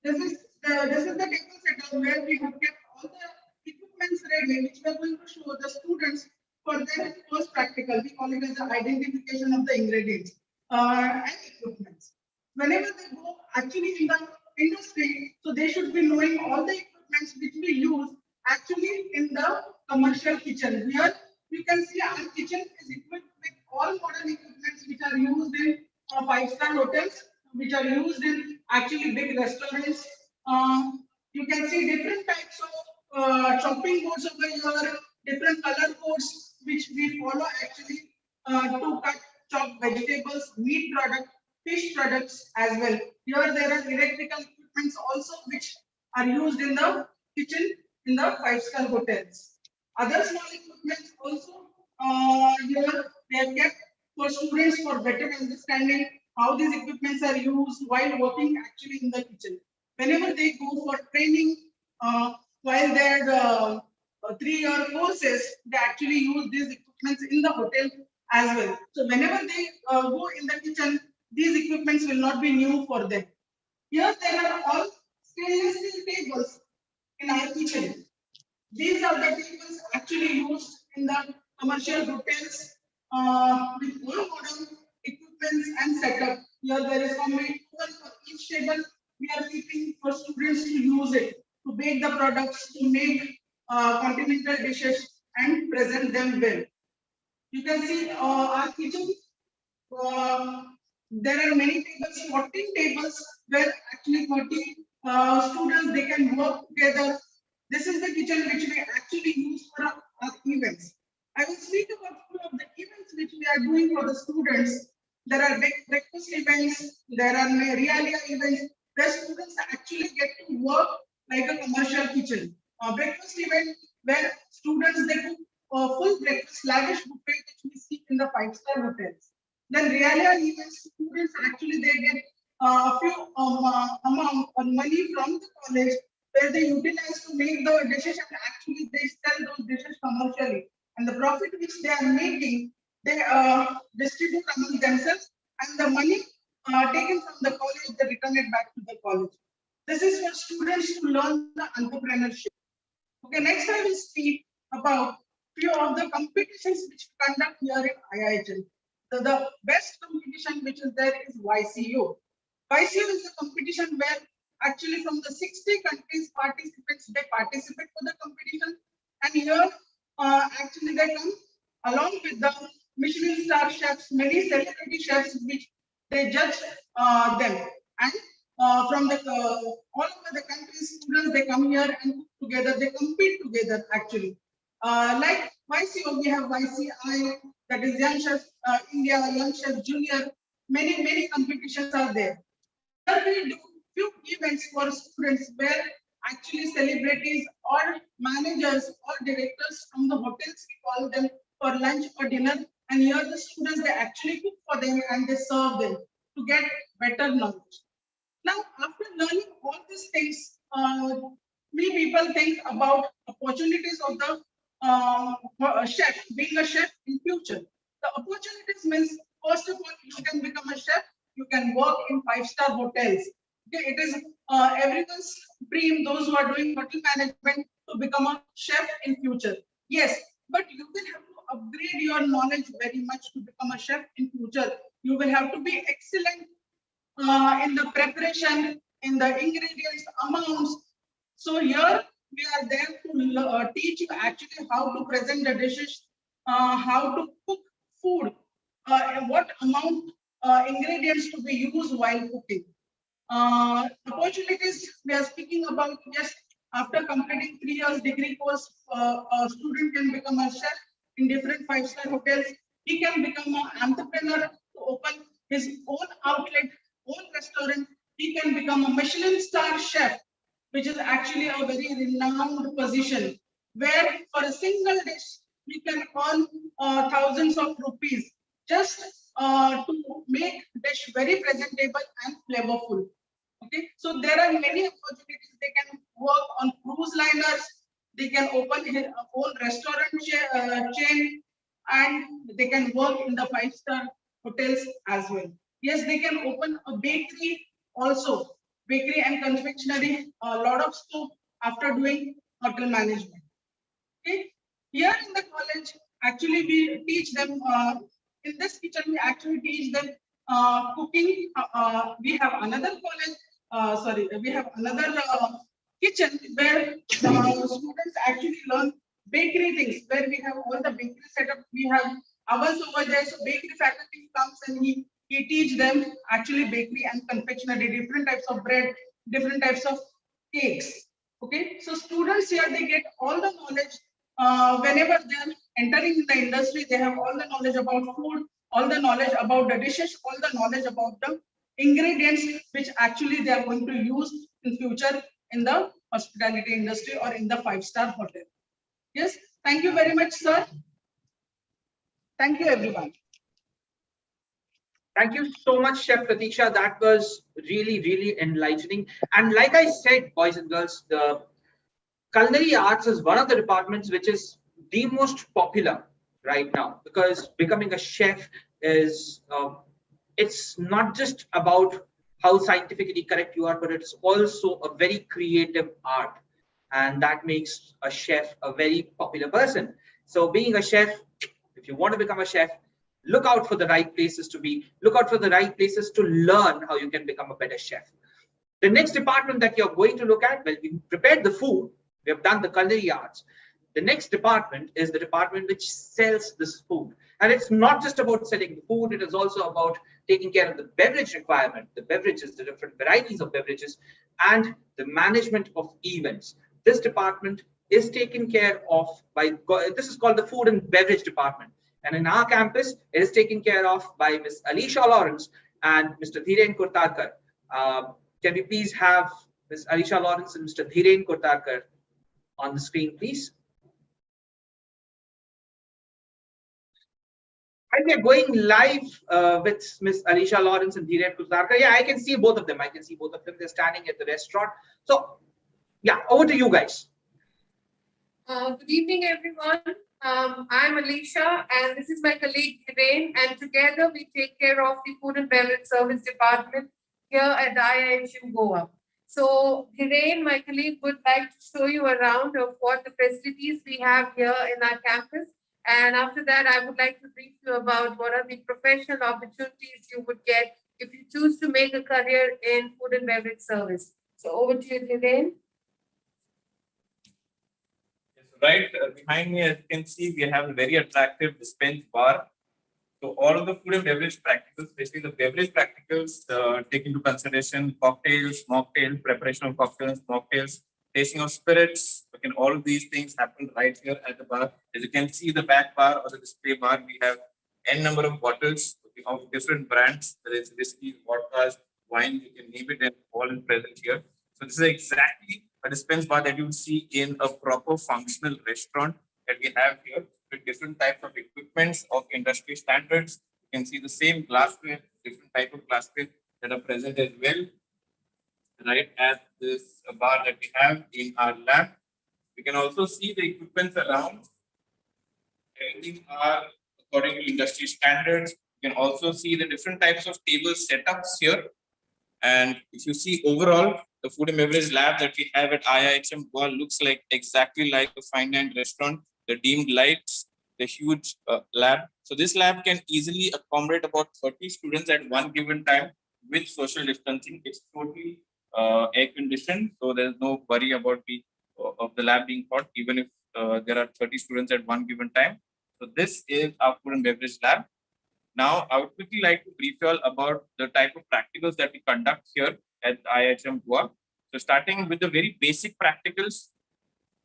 This is the table setup where we have kept all the equipments ready, which we are going to show the students for their first practical. We call it as the identification of the ingredients and equipments. Whenever they go actually in the industry, so they should be knowing all the equipments which we use actually in the commercial kitchen. Here you can see our kitchen is equipped with all modern equipments which are used in 5-star hotels, which are used in actually big restaurants. You can see different types of chopping boards over here, different color codes which we follow actually to cut, chop vegetables, meat products, fish products as well. Here there are electrical equipments also which are used in the kitchen in the 5-star hotels. Other small equipments also here they are kept for students for better understanding how these equipments are used while working actually in the kitchen. Whenever they go for training, while their 3-year courses, they actually use these equipments in the hotel as well. So whenever they go in the kitchen, these equipments will not be new for them. Here there are all stainless steel tables in our kitchen. These are the tables actually used in the commercial hotels with all modern equipments and setup. Here there is combined table we are keeping for students to use it, to bake the products, to make continental dishes and present them well. You can see our kitchen. There are many tables, 14 tables where actually 30 students they can work together. This is the kitchen which we actually use for our events. I will speak about few of the events which we are doing for the students. There are breakfast events, there are realia events where students actually get to work like a commercial kitchen. Breakfast event where students they cook full breakfast, lavish buffet which we see in the 5-star hotels. Then realia events, students actually they get a few amount of money from the college where they utilize to make the dishes and actually they sell those dishes commercially. And the profit which they are making, they distribute among themselves, and the money taken from the college, they return it back to the college. This is for students to learn the entrepreneurship. Okay, next I will speak about few of the competitions which we conduct here in IIHM. The best competition which is there is YCU. YCU is a competition where actually from the 60 countries participants, they participate for the competition, and here actually they come along with the Michelin star chefs, many celebrity chefs which they judge them, and from the all over the countries students they come here and cook together, they compete together actually. Like YCO, we have YCI, that is Young Chef India, Young Chef Junior, many competitions are there. Here we do few events for students where actually celebrities or managers or directors from the hotels, we call them for lunch or dinner, and here the students they actually cook for them and they serve them to get better knowledge. Now, after learning all these things, many people think about opportunities of the chef, being a chef in future. The opportunities means, first of all, you can become a chef, you can work in 5-star hotels. Okay, it is everyone's dream, those who are doing hotel management, to become a chef in future. Yes, but you will have to upgrade your knowledge very much to become a chef in future. You will have to be excellent in the preparation, in the ingredients, amounts. So here we are there to teach you actually how to present the dishes, how to cook food, what amount ingredients to be used while cooking. Opportunities we are speaking about, yes, after completing 3 years degree course, a student can become a chef in different 5-star hotels. He can become an entrepreneur to open his own outlet, own restaurant. He can become a Michelin star chef, which is actually a very renowned position, where for a single dish, we can earn thousands of rupees just to make dish very presentable and flavorful. Okay, so there are many opportunities. They can work on cruise liners, they can open his own restaurant chain, and they can work in the 5-star hotels as well. Yes, they can open a bakery also, bakery and confectionery, a lot of scope after doing hotel management. Okay, here in the college, actually we teach them, in this kitchen, we actually teach them cooking. We have another college, we have another kitchen where the students actually learn bakery things, where we have all the bakery setup. We have ovens over there, so bakery faculty comes and he teach them actually bakery and confectionery, different types of bread, different types of cakes. Okay, so students here, they get all the knowledge. Whenever they are entering in the industry, they have all the knowledge about food, all the knowledge about the dishes, all the knowledge about the ingredients which actually they are going to use in future in the hospitality industry or in the 5-star hotel. Yes, thank you very much, sir. Thank you, everyone. Thank you so much, Chef Pratiksha. That was really enlightening. And like I said, boys and girls, the culinary arts is one of the departments which is the most popular right now, because becoming a chef is, it's not just about how scientifically correct you are, but it's also a very creative art. And that makes a chef a very popular person. So being a chef, if you want to become a chef, look out for the right places to be, look out for the right places to learn how you can become a better chef. The next department that you're going to look at, well, we prepared the food, we have done the culinary arts. The next department is the department which sells this food. And it's not just about selling the food, it is also about taking care of the beverage requirement, the beverages, the different varieties of beverages, and the management of events. This department is taken care of by, this is called the food and beverage department. And in our campus, it is taken care of by Ms. Alicia Lawrence and Mr. Dhiren Kurtarkar. Can we please have Ms. Alicia Lawrence and Mr. Dhiren Kurtarkar on the screen, please? And we are going live with Ms. Alicia Lawrence and Dhiren Kurtarkar. Yeah, I can see both of them. I can see both of them. They're standing at the restaurant. So, yeah, over to you guys. Good evening, everyone. I'm Alicia, and this is my colleague Dhiren, and together we take care of the food and beverage service department here at IIHM Goa. So, Dhiren, my colleague, would like to show you around of what the facilities we have here in our campus. And after that, I would like to brief you about what are the professional opportunities you would get if you choose to make a career in food and beverage service. So, over to you, Dhiren. Right behind me, as you can see, we have a very attractive dispense bar. So all of the food and beverage practicals, especially the beverage practicals, take into consideration cocktails, mocktails, preparation of cocktails, mocktails, tasting of spirits. Again, all of these things happen right here at the bar. As you can see, the back bar or the display bar, we have n number of bottles of different brands. There is whiskey, vodkas, wine, you can name it, and all is present here. So this is exactly a dispense bar that you would see in a proper functional restaurant that we have here with different types of equipments of industry standards. You can see the same glassware, different type of glassware that are present as well, right, at this bar that we have in our lab. We can also see the equipments around. Everything are according to industry standards. You can also see the different types of table setups here. And if you see overall, the food and beverage lab that we have at IIHM Goa looks like exactly like a fine dining restaurant. The dimmed lights, the huge lab. So this lab can easily accommodate about 30 students at one given time with social distancing. It's totally air conditioned, so there's no worry about the lab being hot, even if there are 30 students at one given time. So this is our food and beverage lab. Now, I would quickly like to brief you all about the type of practicals that we conduct here at IIHM Goa. So starting with the very basic practicals,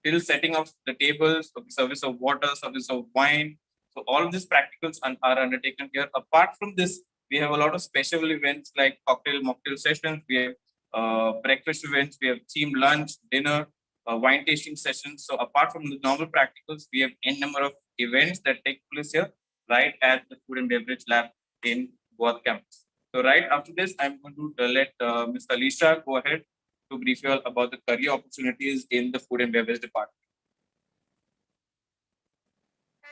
till setting of the tables, service of water, service of wine. So all of these practicals are undertaken here. Apart from this, we have a lot of special events like cocktail, mocktail sessions. We have breakfast events. We have themed lunch, dinner, wine tasting sessions. So apart from the normal practicals, we have n number of events that take place here, right at the food and beverage lab in Goa campus. So right after this, I'm going to let Ms. Alicia go ahead to brief you all about the career opportunities in the food and beverage department.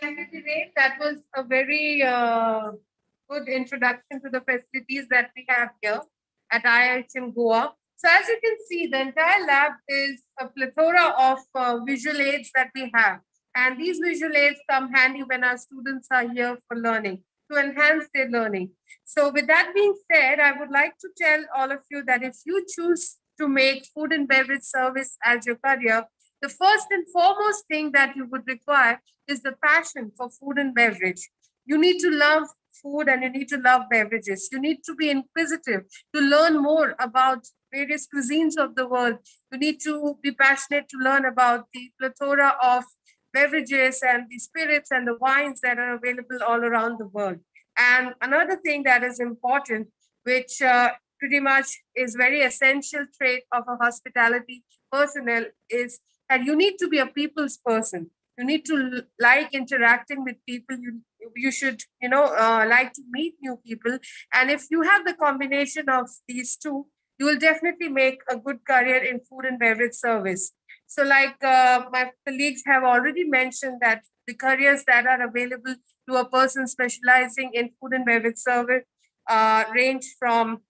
Thank you, Dhiren. That was a very good introduction to the facilities that we have here at IIHM Goa. So as you can see, the entire lab is a plethora of visual aids that we have. And these visual aids come handy when our students are here for learning, to enhance their learning. So with that being said, I would like to tell all of you that if you choose to make food and beverage service as your career, the first and foremost thing that you would require is the passion for food and beverage. You need to love food and you need to love beverages. You need to be inquisitive to learn more about various cuisines of the world. You need to be passionate to learn about the plethora of beverages and the spirits and the wines that are available all around the world. And another thing that is important, which pretty much is very essential trait of a hospitality personnel, is that you need to be a people's person. You need to like interacting with people. You should, like to meet new people. And if you have the combination of these two, you will definitely make a good career in food and beverage service. So like my colleagues have already mentioned that the careers that are available to a person specializing in food and beverage service range from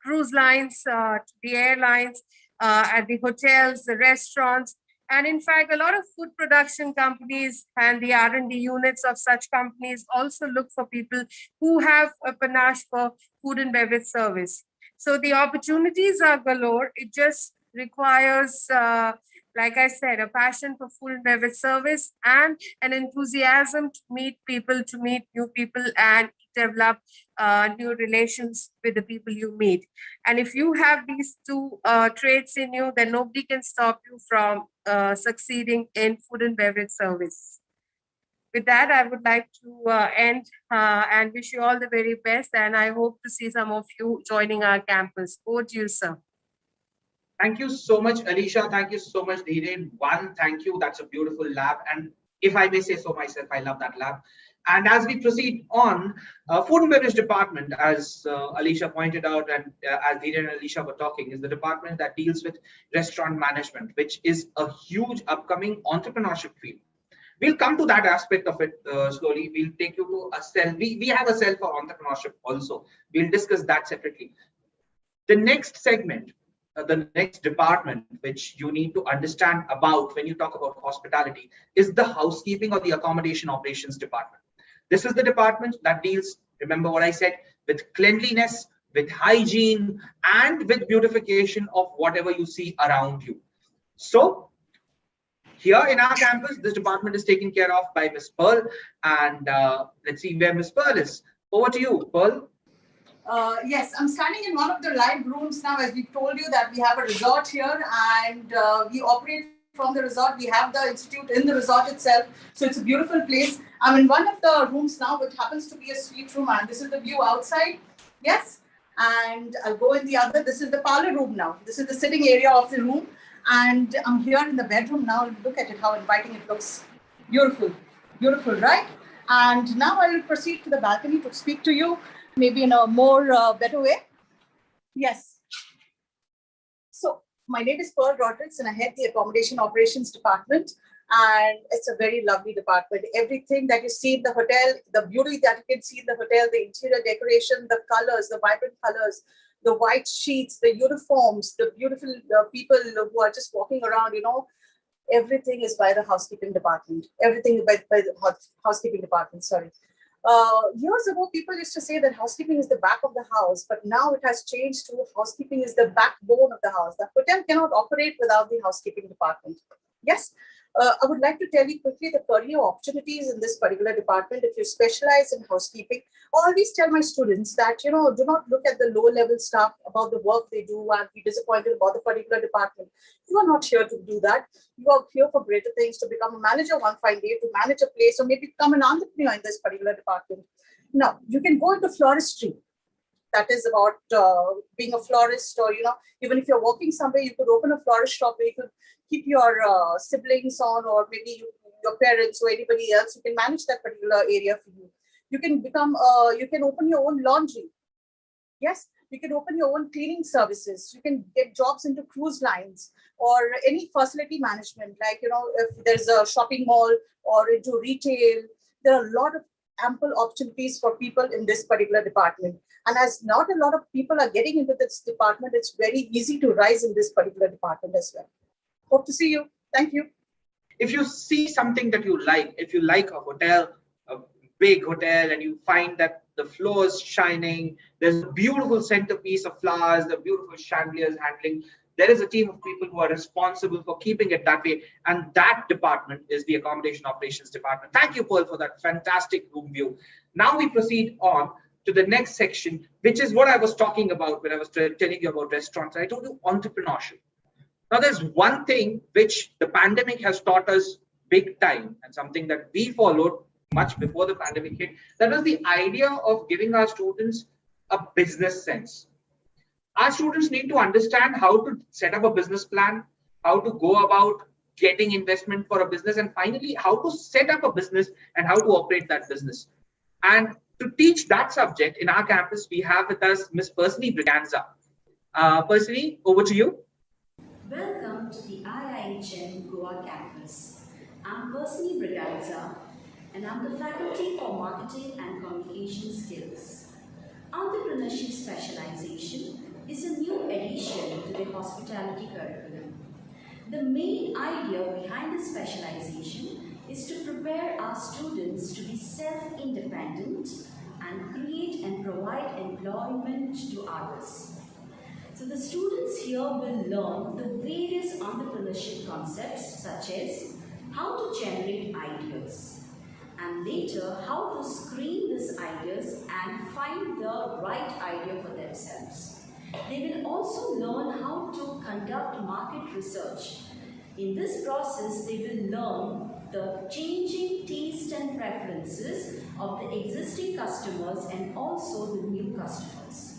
cruise lines to the airlines, at the hotels, the restaurants, and in fact, a lot of food production companies and the R&D units of such companies also look for people who have a panache for food and beverage service. So the opportunities are galore. It just requires, like I said, a passion for food and beverage service and an enthusiasm to meet people, to meet new people and develop new relations with the people you meet. And if you have these two traits in you, then nobody can stop you from succeeding in food and beverage service. With that, I would like to end and wish you all the very best. And I hope to see some of you joining our campus. Over to you, sir. Thank you so much, Alicia. Thank you so much, Dhiren. One, thank you. That's a beautiful lab. And if I may say so myself, I love that lab. And as we proceed on, food and beverage department, as Alicia pointed out, and as Dhiren and Alicia were talking, is the department that deals with restaurant management, which is a huge upcoming entrepreneurship field. We'll come to that aspect of it slowly. We'll take you to a cell. We have a cell for entrepreneurship also. We'll discuss that separately. The next segment, the next department, which you need to understand about when you talk about hospitality, is the housekeeping or the accommodation operations department. This is the department that deals, remember what I said, with cleanliness, with hygiene, and with beautification of whatever you see around you. So, here in our campus, this department is taken care of by Ms. Pearl, and let's see where Ms. Pearl is. Over to you, Pearl. Yes, I'm standing in one of the live rooms now. As we told you that we have a resort here, and we operate from the resort. We have the institute in the resort itself, so it's a beautiful place. I'm in one of the rooms now, which happens to be a suite room, and this is the view outside. Yes, and I'll go in the other. This is the parlor room now. This is the sitting area of the room. And I'm here in the bedroom now. Look at it, how inviting it looks. Beautiful, beautiful, right? And now I will proceed to the balcony to speak to you, maybe in a more better way. Yes. So my name is Pearl Rodrigues, and I head the accommodation operations department. And it's a very lovely department. Everything that you see in the hotel, the beauty that you can see in the hotel, the interior decoration, the colors, the vibrant colors, the white sheets, the uniforms, the beautiful people who are just walking around, you know, everything is by the housekeeping department. Everything by the housekeeping department, sorry. Years ago, people used to say that housekeeping is the back of the house, but now it has changed to housekeeping is the backbone of the house. The hotel cannot operate without the housekeeping department. Yes. I would like to tell you quickly the career opportunities in this particular department. If you specialize in housekeeping, I always tell my students that, you know, do not look at the low-level staff about the work they do and be disappointed about the particular department. You are not here to do that. You are here for greater things, to become a manager one fine day, to manage a place, or maybe become an entrepreneur in this particular department. Now, you can go into floristry. That is about being a florist, or, you know, even if you're working somewhere, you could open a florist shop where you could keep your siblings on, or maybe your parents or anybody else who can manage that particular area for you. You can become, you can open your own laundry. Yes, you can open your own cleaning services. You can get jobs into cruise lines or any facility management, like, you know, if there's a shopping mall or into retail, there are a lot of ample opportunities for people in this particular department. And as not a lot of people are getting into this department, it's very easy to rise in this particular department as well. Hope to see you. Thank you. If you see something that you like, if you like a hotel, a big hotel, and you find that the floor is shining, there's a beautiful centerpiece of flowers, the beautiful chandeliers handling, there is a team of people who are responsible for keeping it that way. And that department is the accommodation operations department. Thank you, Paul, for that fantastic room view. Now we proceed on to the next section, which is what I was talking about when I was telling you about restaurants. I told you entrepreneurship. Now, there's one thing which the pandemic has taught us big time, and something that we followed much before the pandemic hit. That was the idea of giving our students a business sense. Our students need to understand how to set up a business plan, how to go about getting investment for a business, and finally, how to set up a business and how to operate that business. And to teach that subject in our campus, we have with us Ms. Persini Braganza. Persini, over to you. Welcome to the IIHM Goa campus. I'm Persini Braganza, and I'm the faculty for Marketing and Communication Skills. Entrepreneurship specialization is a new addition to the hospitality curriculum. The main idea behind the specialization is to prepare our students to be self-independent and create and provide employment to others. So the students here will learn the various entrepreneurship concepts such as how to generate ideas and later how to screen these ideas and find the right idea for themselves. They will also learn how to conduct market research. In this process, they will learn the changing taste and preferences of the existing customers and also the new customers.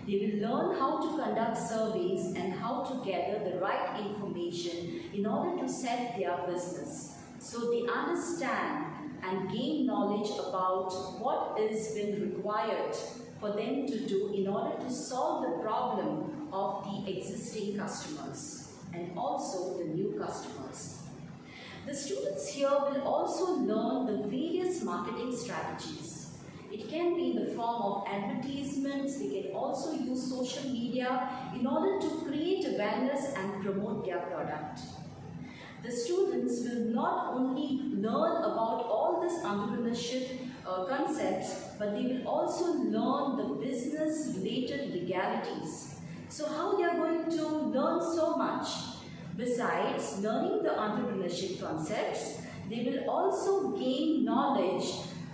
They will learn how to conduct surveys and how to gather the right information in order to set their business. So they understand and gain knowledge about what is been required for them to do in order to solve the problem of the existing customers and also the new customers. The students here will also learn the various marketing strategies. It can be in the form of advertisements. They can also use social media in order to create awareness and promote their product. The students will not only learn about all these entrepreneurship concepts, but they will also learn the business related legalities. So how they are going to learn so much? Besides learning the entrepreneurship concepts, they will also gain knowledge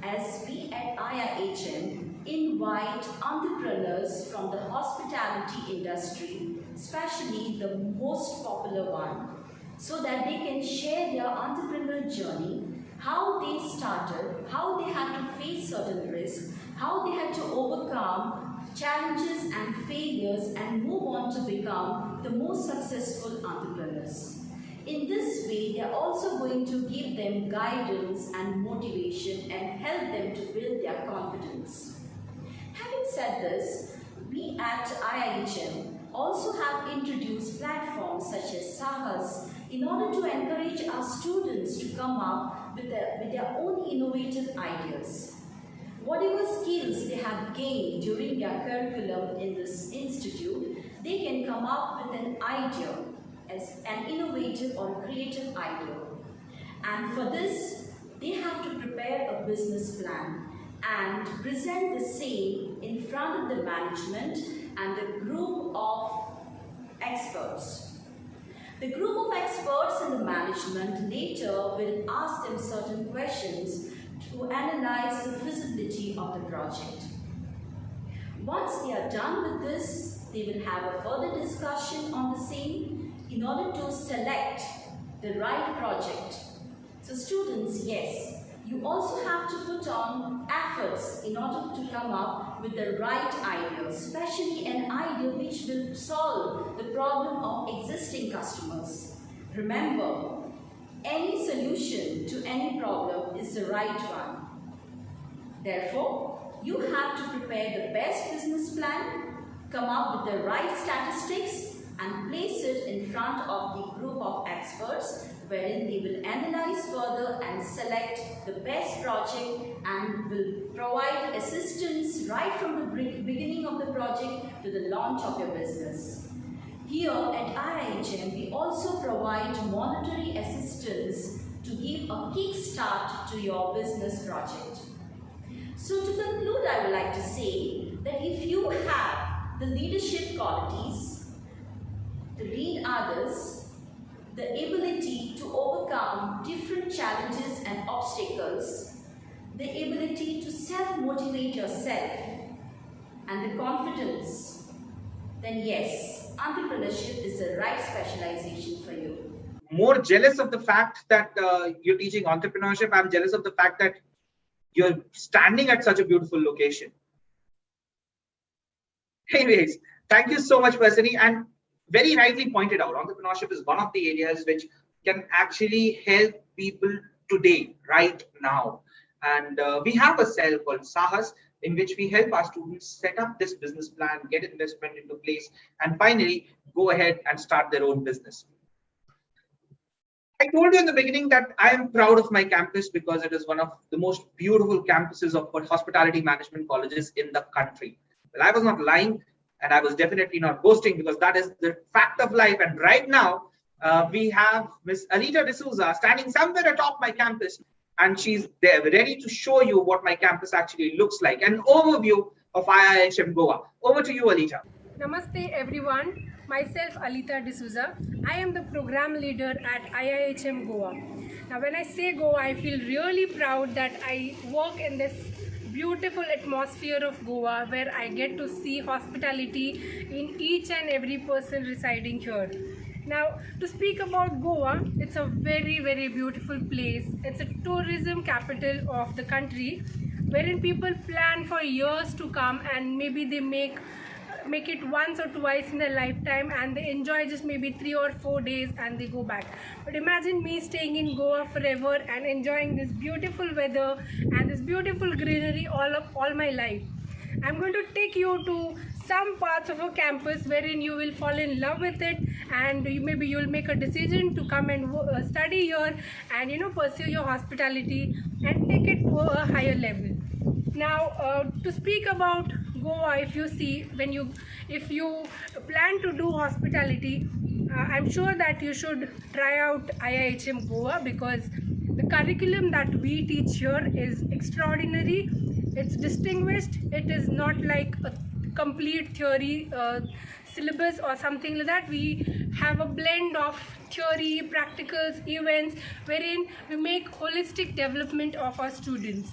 as we at IIHM invite entrepreneurs from the hospitality industry, especially the most popular one, so that they can share their entrepreneurial journey, how they started, how they had to face certain risks, how they had to overcome challenges and failures and move on to become the most successful entrepreneurs. In this way, they are also going to give them guidance and motivation and help them to build their confidence. Having said this, we at IIHM also have introduced platforms such as Sahas in order to encourage our students to come up with their own innovative ideas. Whatever skills they have gained during their curriculum in this institute, they can come up with an idea, as an innovative or creative idea. And for this, they have to prepare a business plan and present the same in front of the management and the group of experts. The group of experts in the management later will ask them certain questions to analyze the feasibility of the project. Once they are done with this, they will have a further discussion on the same in order to select the right project. So students, yes, you also have to put on efforts in order to come up with the right idea, especially an idea which will solve the problem of existing customers. Remember, any solution to any problem is the right one. Therefore, you have to prepare the best business plan, come up with the right statistics, and place it in front of the group of experts wherein they will analyze further and select the best project and will provide assistance right from the beginning of the project to the launch of your business. Here at IIHM, we also provide monetary assistance to give a kick start to your business project. So to conclude, I would like to say that if you have the leadership qualities, to lead others, the ability to overcome different challenges and obstacles, the ability to self-motivate yourself, and the confidence, then yes, entrepreneurship is the right specialization for you. More jealous of the fact that you're teaching entrepreneurship. I'm jealous of the fact that you're standing at such a beautiful location. Anyways, thank you so much, Varsini. And very rightly pointed out, entrepreneurship is one of the areas which can actually help people today, right now. And we have a cell called Sahas, in which we help our students set up this business plan, get investment into place, and finally go ahead and start their own business. I told you in the beginning that I am proud of my campus because it is one of the most beautiful campuses of hospitality management colleges in the country. Well, I was not lying. And I was definitely not boasting because that is the fact of life. And right now, we have Miss Alita D'Souza standing somewhere atop my campus, and she's there ready to show you what my campus actually looks like. An overview of IIHM Goa. Over to you, Alita. Namaste everyone, myself Alita D'Souza. I am the program leader at IIHM Goa. Now when I say Goa, I feel really proud that I work in this beautiful atmosphere of Goa where I get to see hospitality in each and every person residing here. Now to speak about Goa, it's a very beautiful place. It's a tourism capital of the country wherein people plan for years to come and maybe they make it once or twice in a lifetime and they enjoy just maybe 3 or 4 days and they go back. But imagine me staying in Goa forever and enjoying this beautiful weather and this beautiful greenery all my life. I'm going to take you to some parts of a campus wherein you will fall in love with it and maybe you'll make a decision to come and study here and pursue your hospitality and take it to a higher level. Now to speak about Goa, if you plan to do hospitality, I'm sure that you should try out IIHM Goa because the curriculum that we teach here is extraordinary. It's distinguished. It is not like a complete theory syllabus or something like that. We have a blend of theory, practicals, events, wherein we make holistic development of our students.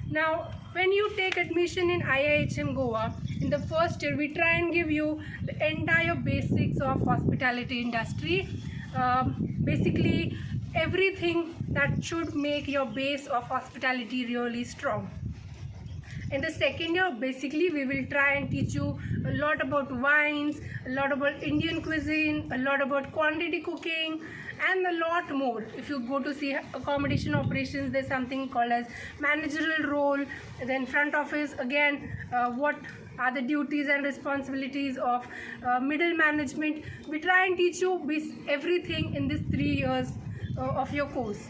Now, when you take admission in IIHM Goa, in the first year, we try and give you the entire basics of hospitality industry. Basically, everything that should make your base of hospitality really strong. In the second year, basically, we will try and teach you a lot about wines, a lot about Indian cuisine, a lot about quantity cooking, and a lot more. If you go to see accommodation operations, there's something called as managerial role. Then front office, again, what are the duties and responsibilities of middle management. We try and teach you everything in these 3 years of your course.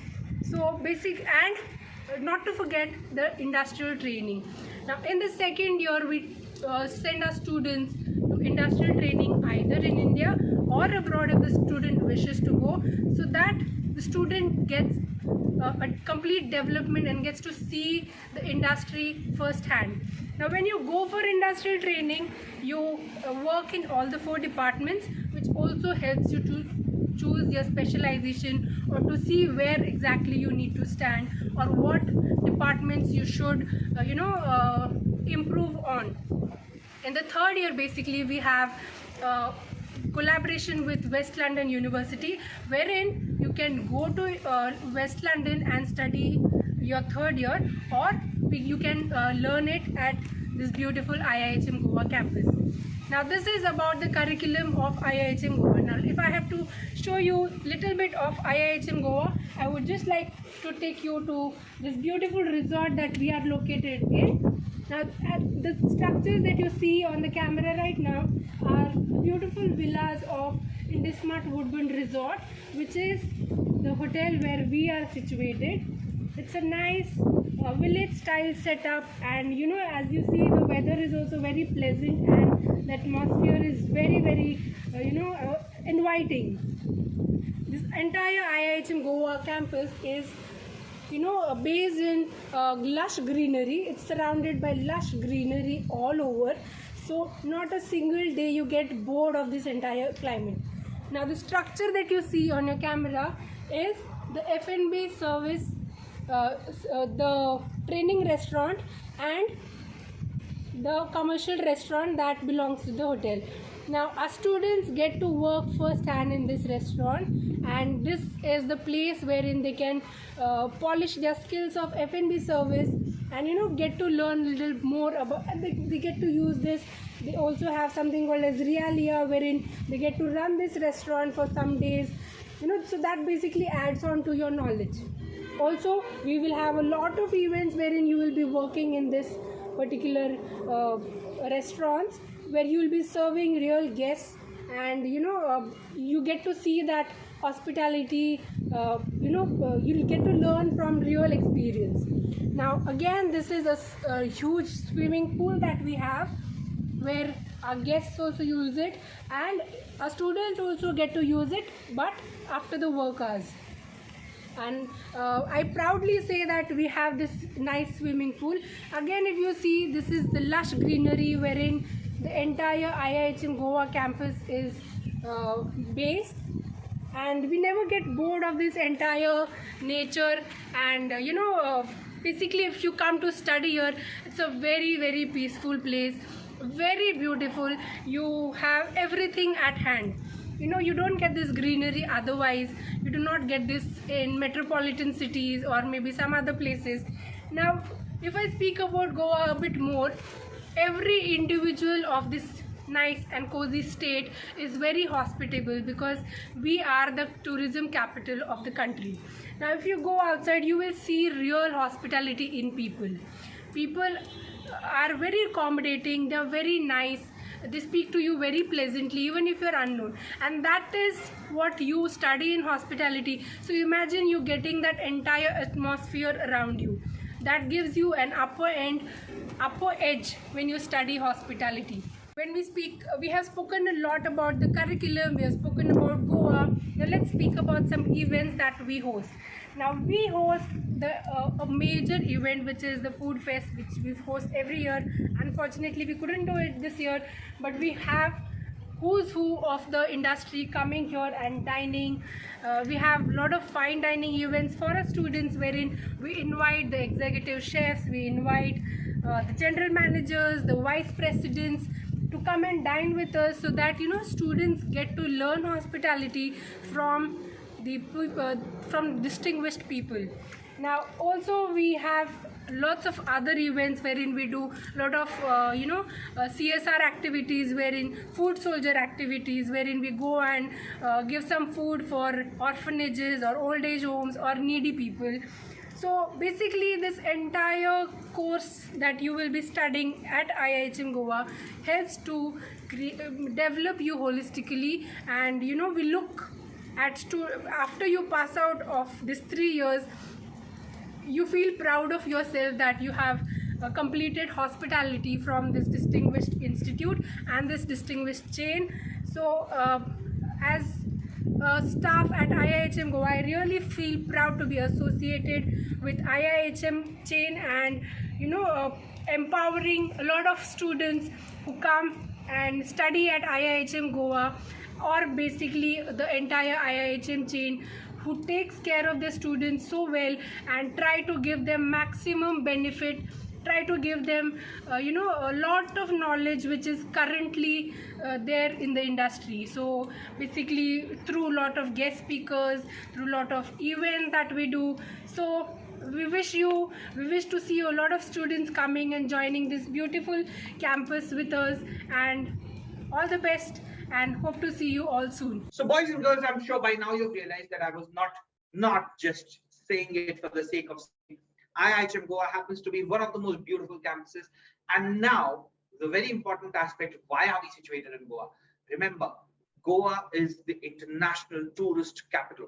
So basic, and not to forget the industrial training. Now in the second year, we send our students to industrial training either in India or abroad if the student wishes to go, so that the student gets a complete development and gets to see the industry firsthand. Now when you go for industrial training, you work in all the 4 departments, which also helps you to choose your specialization or to see where exactly you need to stand or what departments you should improve on. In the third year, basically, we have collaboration with West London University, wherein you can go to West London and study your third year, or you can learn it at this beautiful IIHM Goa campus. Now this is about the curriculum of IIHM Goa. Now if I have to show you a little bit of IIHM Goa, I would just like to take you to this beautiful resort that we are located in. Now the structures that you see on the camera right now are beautiful villas of Indismart Woodburn Resort, which is the hotel where we are situated. It's a nice village style setup, and as you see, the weather is also very pleasant and the atmosphere is very inviting. This entire IIHM Goa campus is based in lush greenery. It's surrounded by lush greenery all over, so not a single day you get bored of this entire climate. Now the structure that you see on your camera is the F&B service, the training restaurant and the commercial restaurant that belongs to the hotel. Now our students get to work first hand in this restaurant, and this is the place wherein they can polish their skills of F&B service and get to learn a little more about, they get to use this. They also have something called as Realia, wherein they get to run this restaurant for some days, so that basically adds on to your knowledge. Also, we will have a lot of events wherein you will be working in this particular restaurants, where you will be serving real guests, and you get to see that hospitality, you'll get to learn from real experience. Now again, this is a huge swimming pool that we have, where our guests also use it and our students also get to use it, but after the work hours. And I proudly say that we have this nice swimming pool. Again, if you see, this is the lush greenery wherein the entire IIHM Goa campus is based, and we never get bored of this entire nature. And basically, if you come to study here, it's a very, very peaceful place, very beautiful. You have everything at hand. You don't get this greenery otherwise. You do not get this in metropolitan cities or maybe some other places. Now, if I speak about Goa a bit more, every individual of this nice and cozy state is very hospitable, because we are the tourism capital of the country. Now, if you go outside, you will see real hospitality in people. People are very accommodating, they're very nice, they speak to you very pleasantly even if you're unknown, and that is what you study in hospitality. So imagine you getting that entire atmosphere around you. That gives you an upper edge when you study hospitality. When we have spoken a lot about the curriculum, we have spoken about Goa. Now let's speak about some events that we host. Now we host a major event, which is the Food Fest, which we host every year. Unfortunately, we couldn't do it this year, but we have who's who of the industry coming here and dining. We have a lot of fine dining events for our students, wherein we invite the executive chefs, we invite the general managers, the vice presidents to come and dine with us, so that students get to learn hospitality from distinguished people. Now also we have lots of other events wherein we do a lot of CSR activities, wherein food soldier activities, wherein we go and give some food for orphanages or old age homes or needy people. So basically, this entire course that you will be studying at IIHM Goa helps to develop you holistically. And we look at after you pass out of these 3 years, you feel proud of yourself that you have completed hospitality from this distinguished institute and this distinguished chain. So as staff at IIHM Goa, I really feel proud to be associated with IIHM chain, and empowering a lot of students who come and study at IIHM Goa, or basically the entire IIHM chain, who takes care of their students so well and try to give them maximum benefit, try to give them a lot of knowledge which is currently there in the industry. So basically through a lot of guest speakers, through a lot of events that we do. So we wish to see a lot of students coming and joining this beautiful campus with us, and all the best, and hope to see you all soon. So boys and girls, I'm sure by now you've realized that I was not just saying it for the sake of saying. IIHM Goa happens to be one of the most beautiful campuses. And now the very important aspect, why are we situated in Goa? Remember, Goa is the international tourist capital.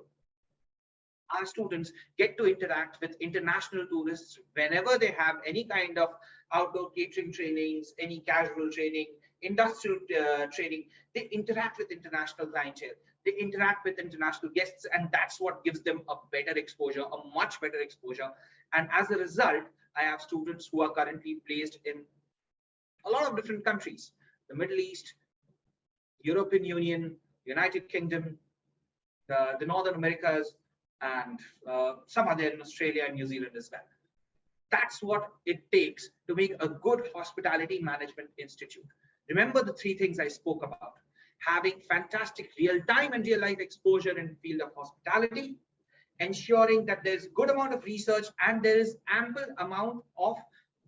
Our students get to interact with international tourists whenever they have any kind of outdoor catering trainings, any casual training, industrial training. They interact with international clientele, they interact with international guests, and that's what gives them a better exposure, a much better exposure. And as a result, I have students who are currently placed in a lot of different countries: the Middle East, European Union, United Kingdom, the Northern Americas, and some other in Australia and New Zealand as well. That's what it takes to make a good hospitality management institute. Remember the 3 things I spoke about: having fantastic real-time and real-life exposure in the field of hospitality, ensuring that there's good amount of research and there is ample amount of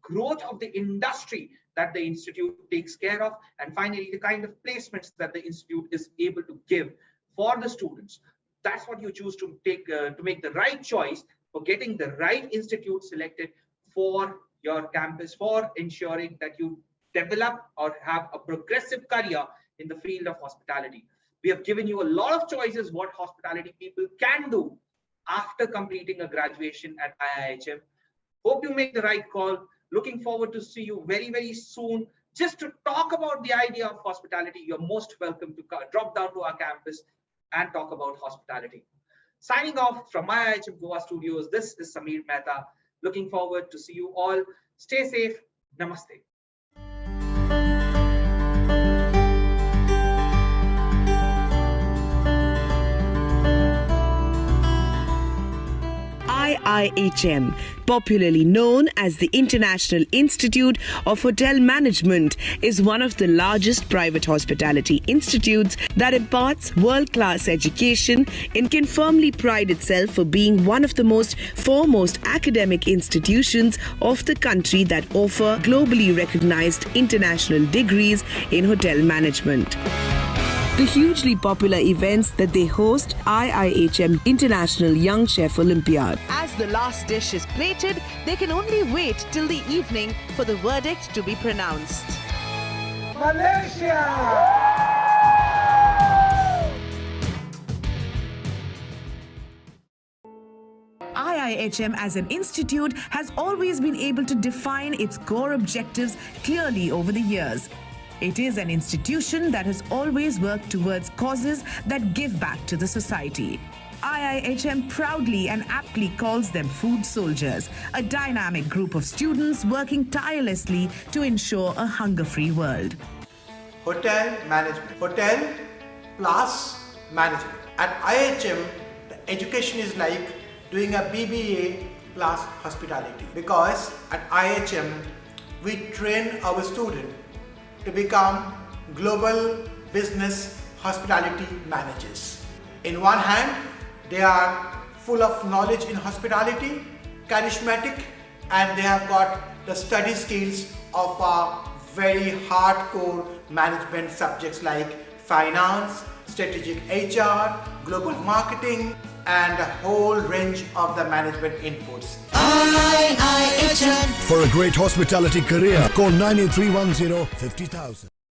growth of the industry that the institute takes care of, and finally the kind of placements that the institute is able to give for the students. That's what you choose to take to make the right choice for getting the right institute selected for your campus, for ensuring that you develop or have a progressive career in the field of hospitality. We have given you a lot of choices what hospitality people can do after completing a graduation at IIHM. Hope you make the right call. Looking forward to see you very, very soon. Just to talk about the idea of hospitality, you're most welcome to drop down to our campus and talk about hospitality. Signing off from IIHM Goa Studios, this is Samir Mehta. Looking forward to see you all. Stay safe. Namaste. IIHM, popularly known as the International Institute of Hotel Management, is one of the largest private hospitality institutes that imparts world-class education and can firmly pride itself for being one of the most foremost academic institutions of the country that offer globally recognized international degrees in hotel management. The hugely popular events that they host, IIHM International Young Chef Olympiad. As the last dish is plated, they can only wait till the evening for the verdict to be pronounced. IIHM as an institute has always been able to define its core objectives clearly over the years. It is an institution that has always worked towards causes that give back to the society. IIHM proudly and aptly calls them food soldiers, a dynamic group of students working tirelessly to ensure a hunger-free world. Hotel management. Hotel plus management. At IIHM, the education is like doing a BBA plus hospitality, because at IIHM, we train our students to become global business hospitality managers. In one hand, they are full of knowledge in hospitality, charismatic, and they have got the study skills of very hardcore management subjects like finance, strategic HR, global marketing, and a whole range of the management inputs. IIHM. For a great hospitality career, call 98310 50000.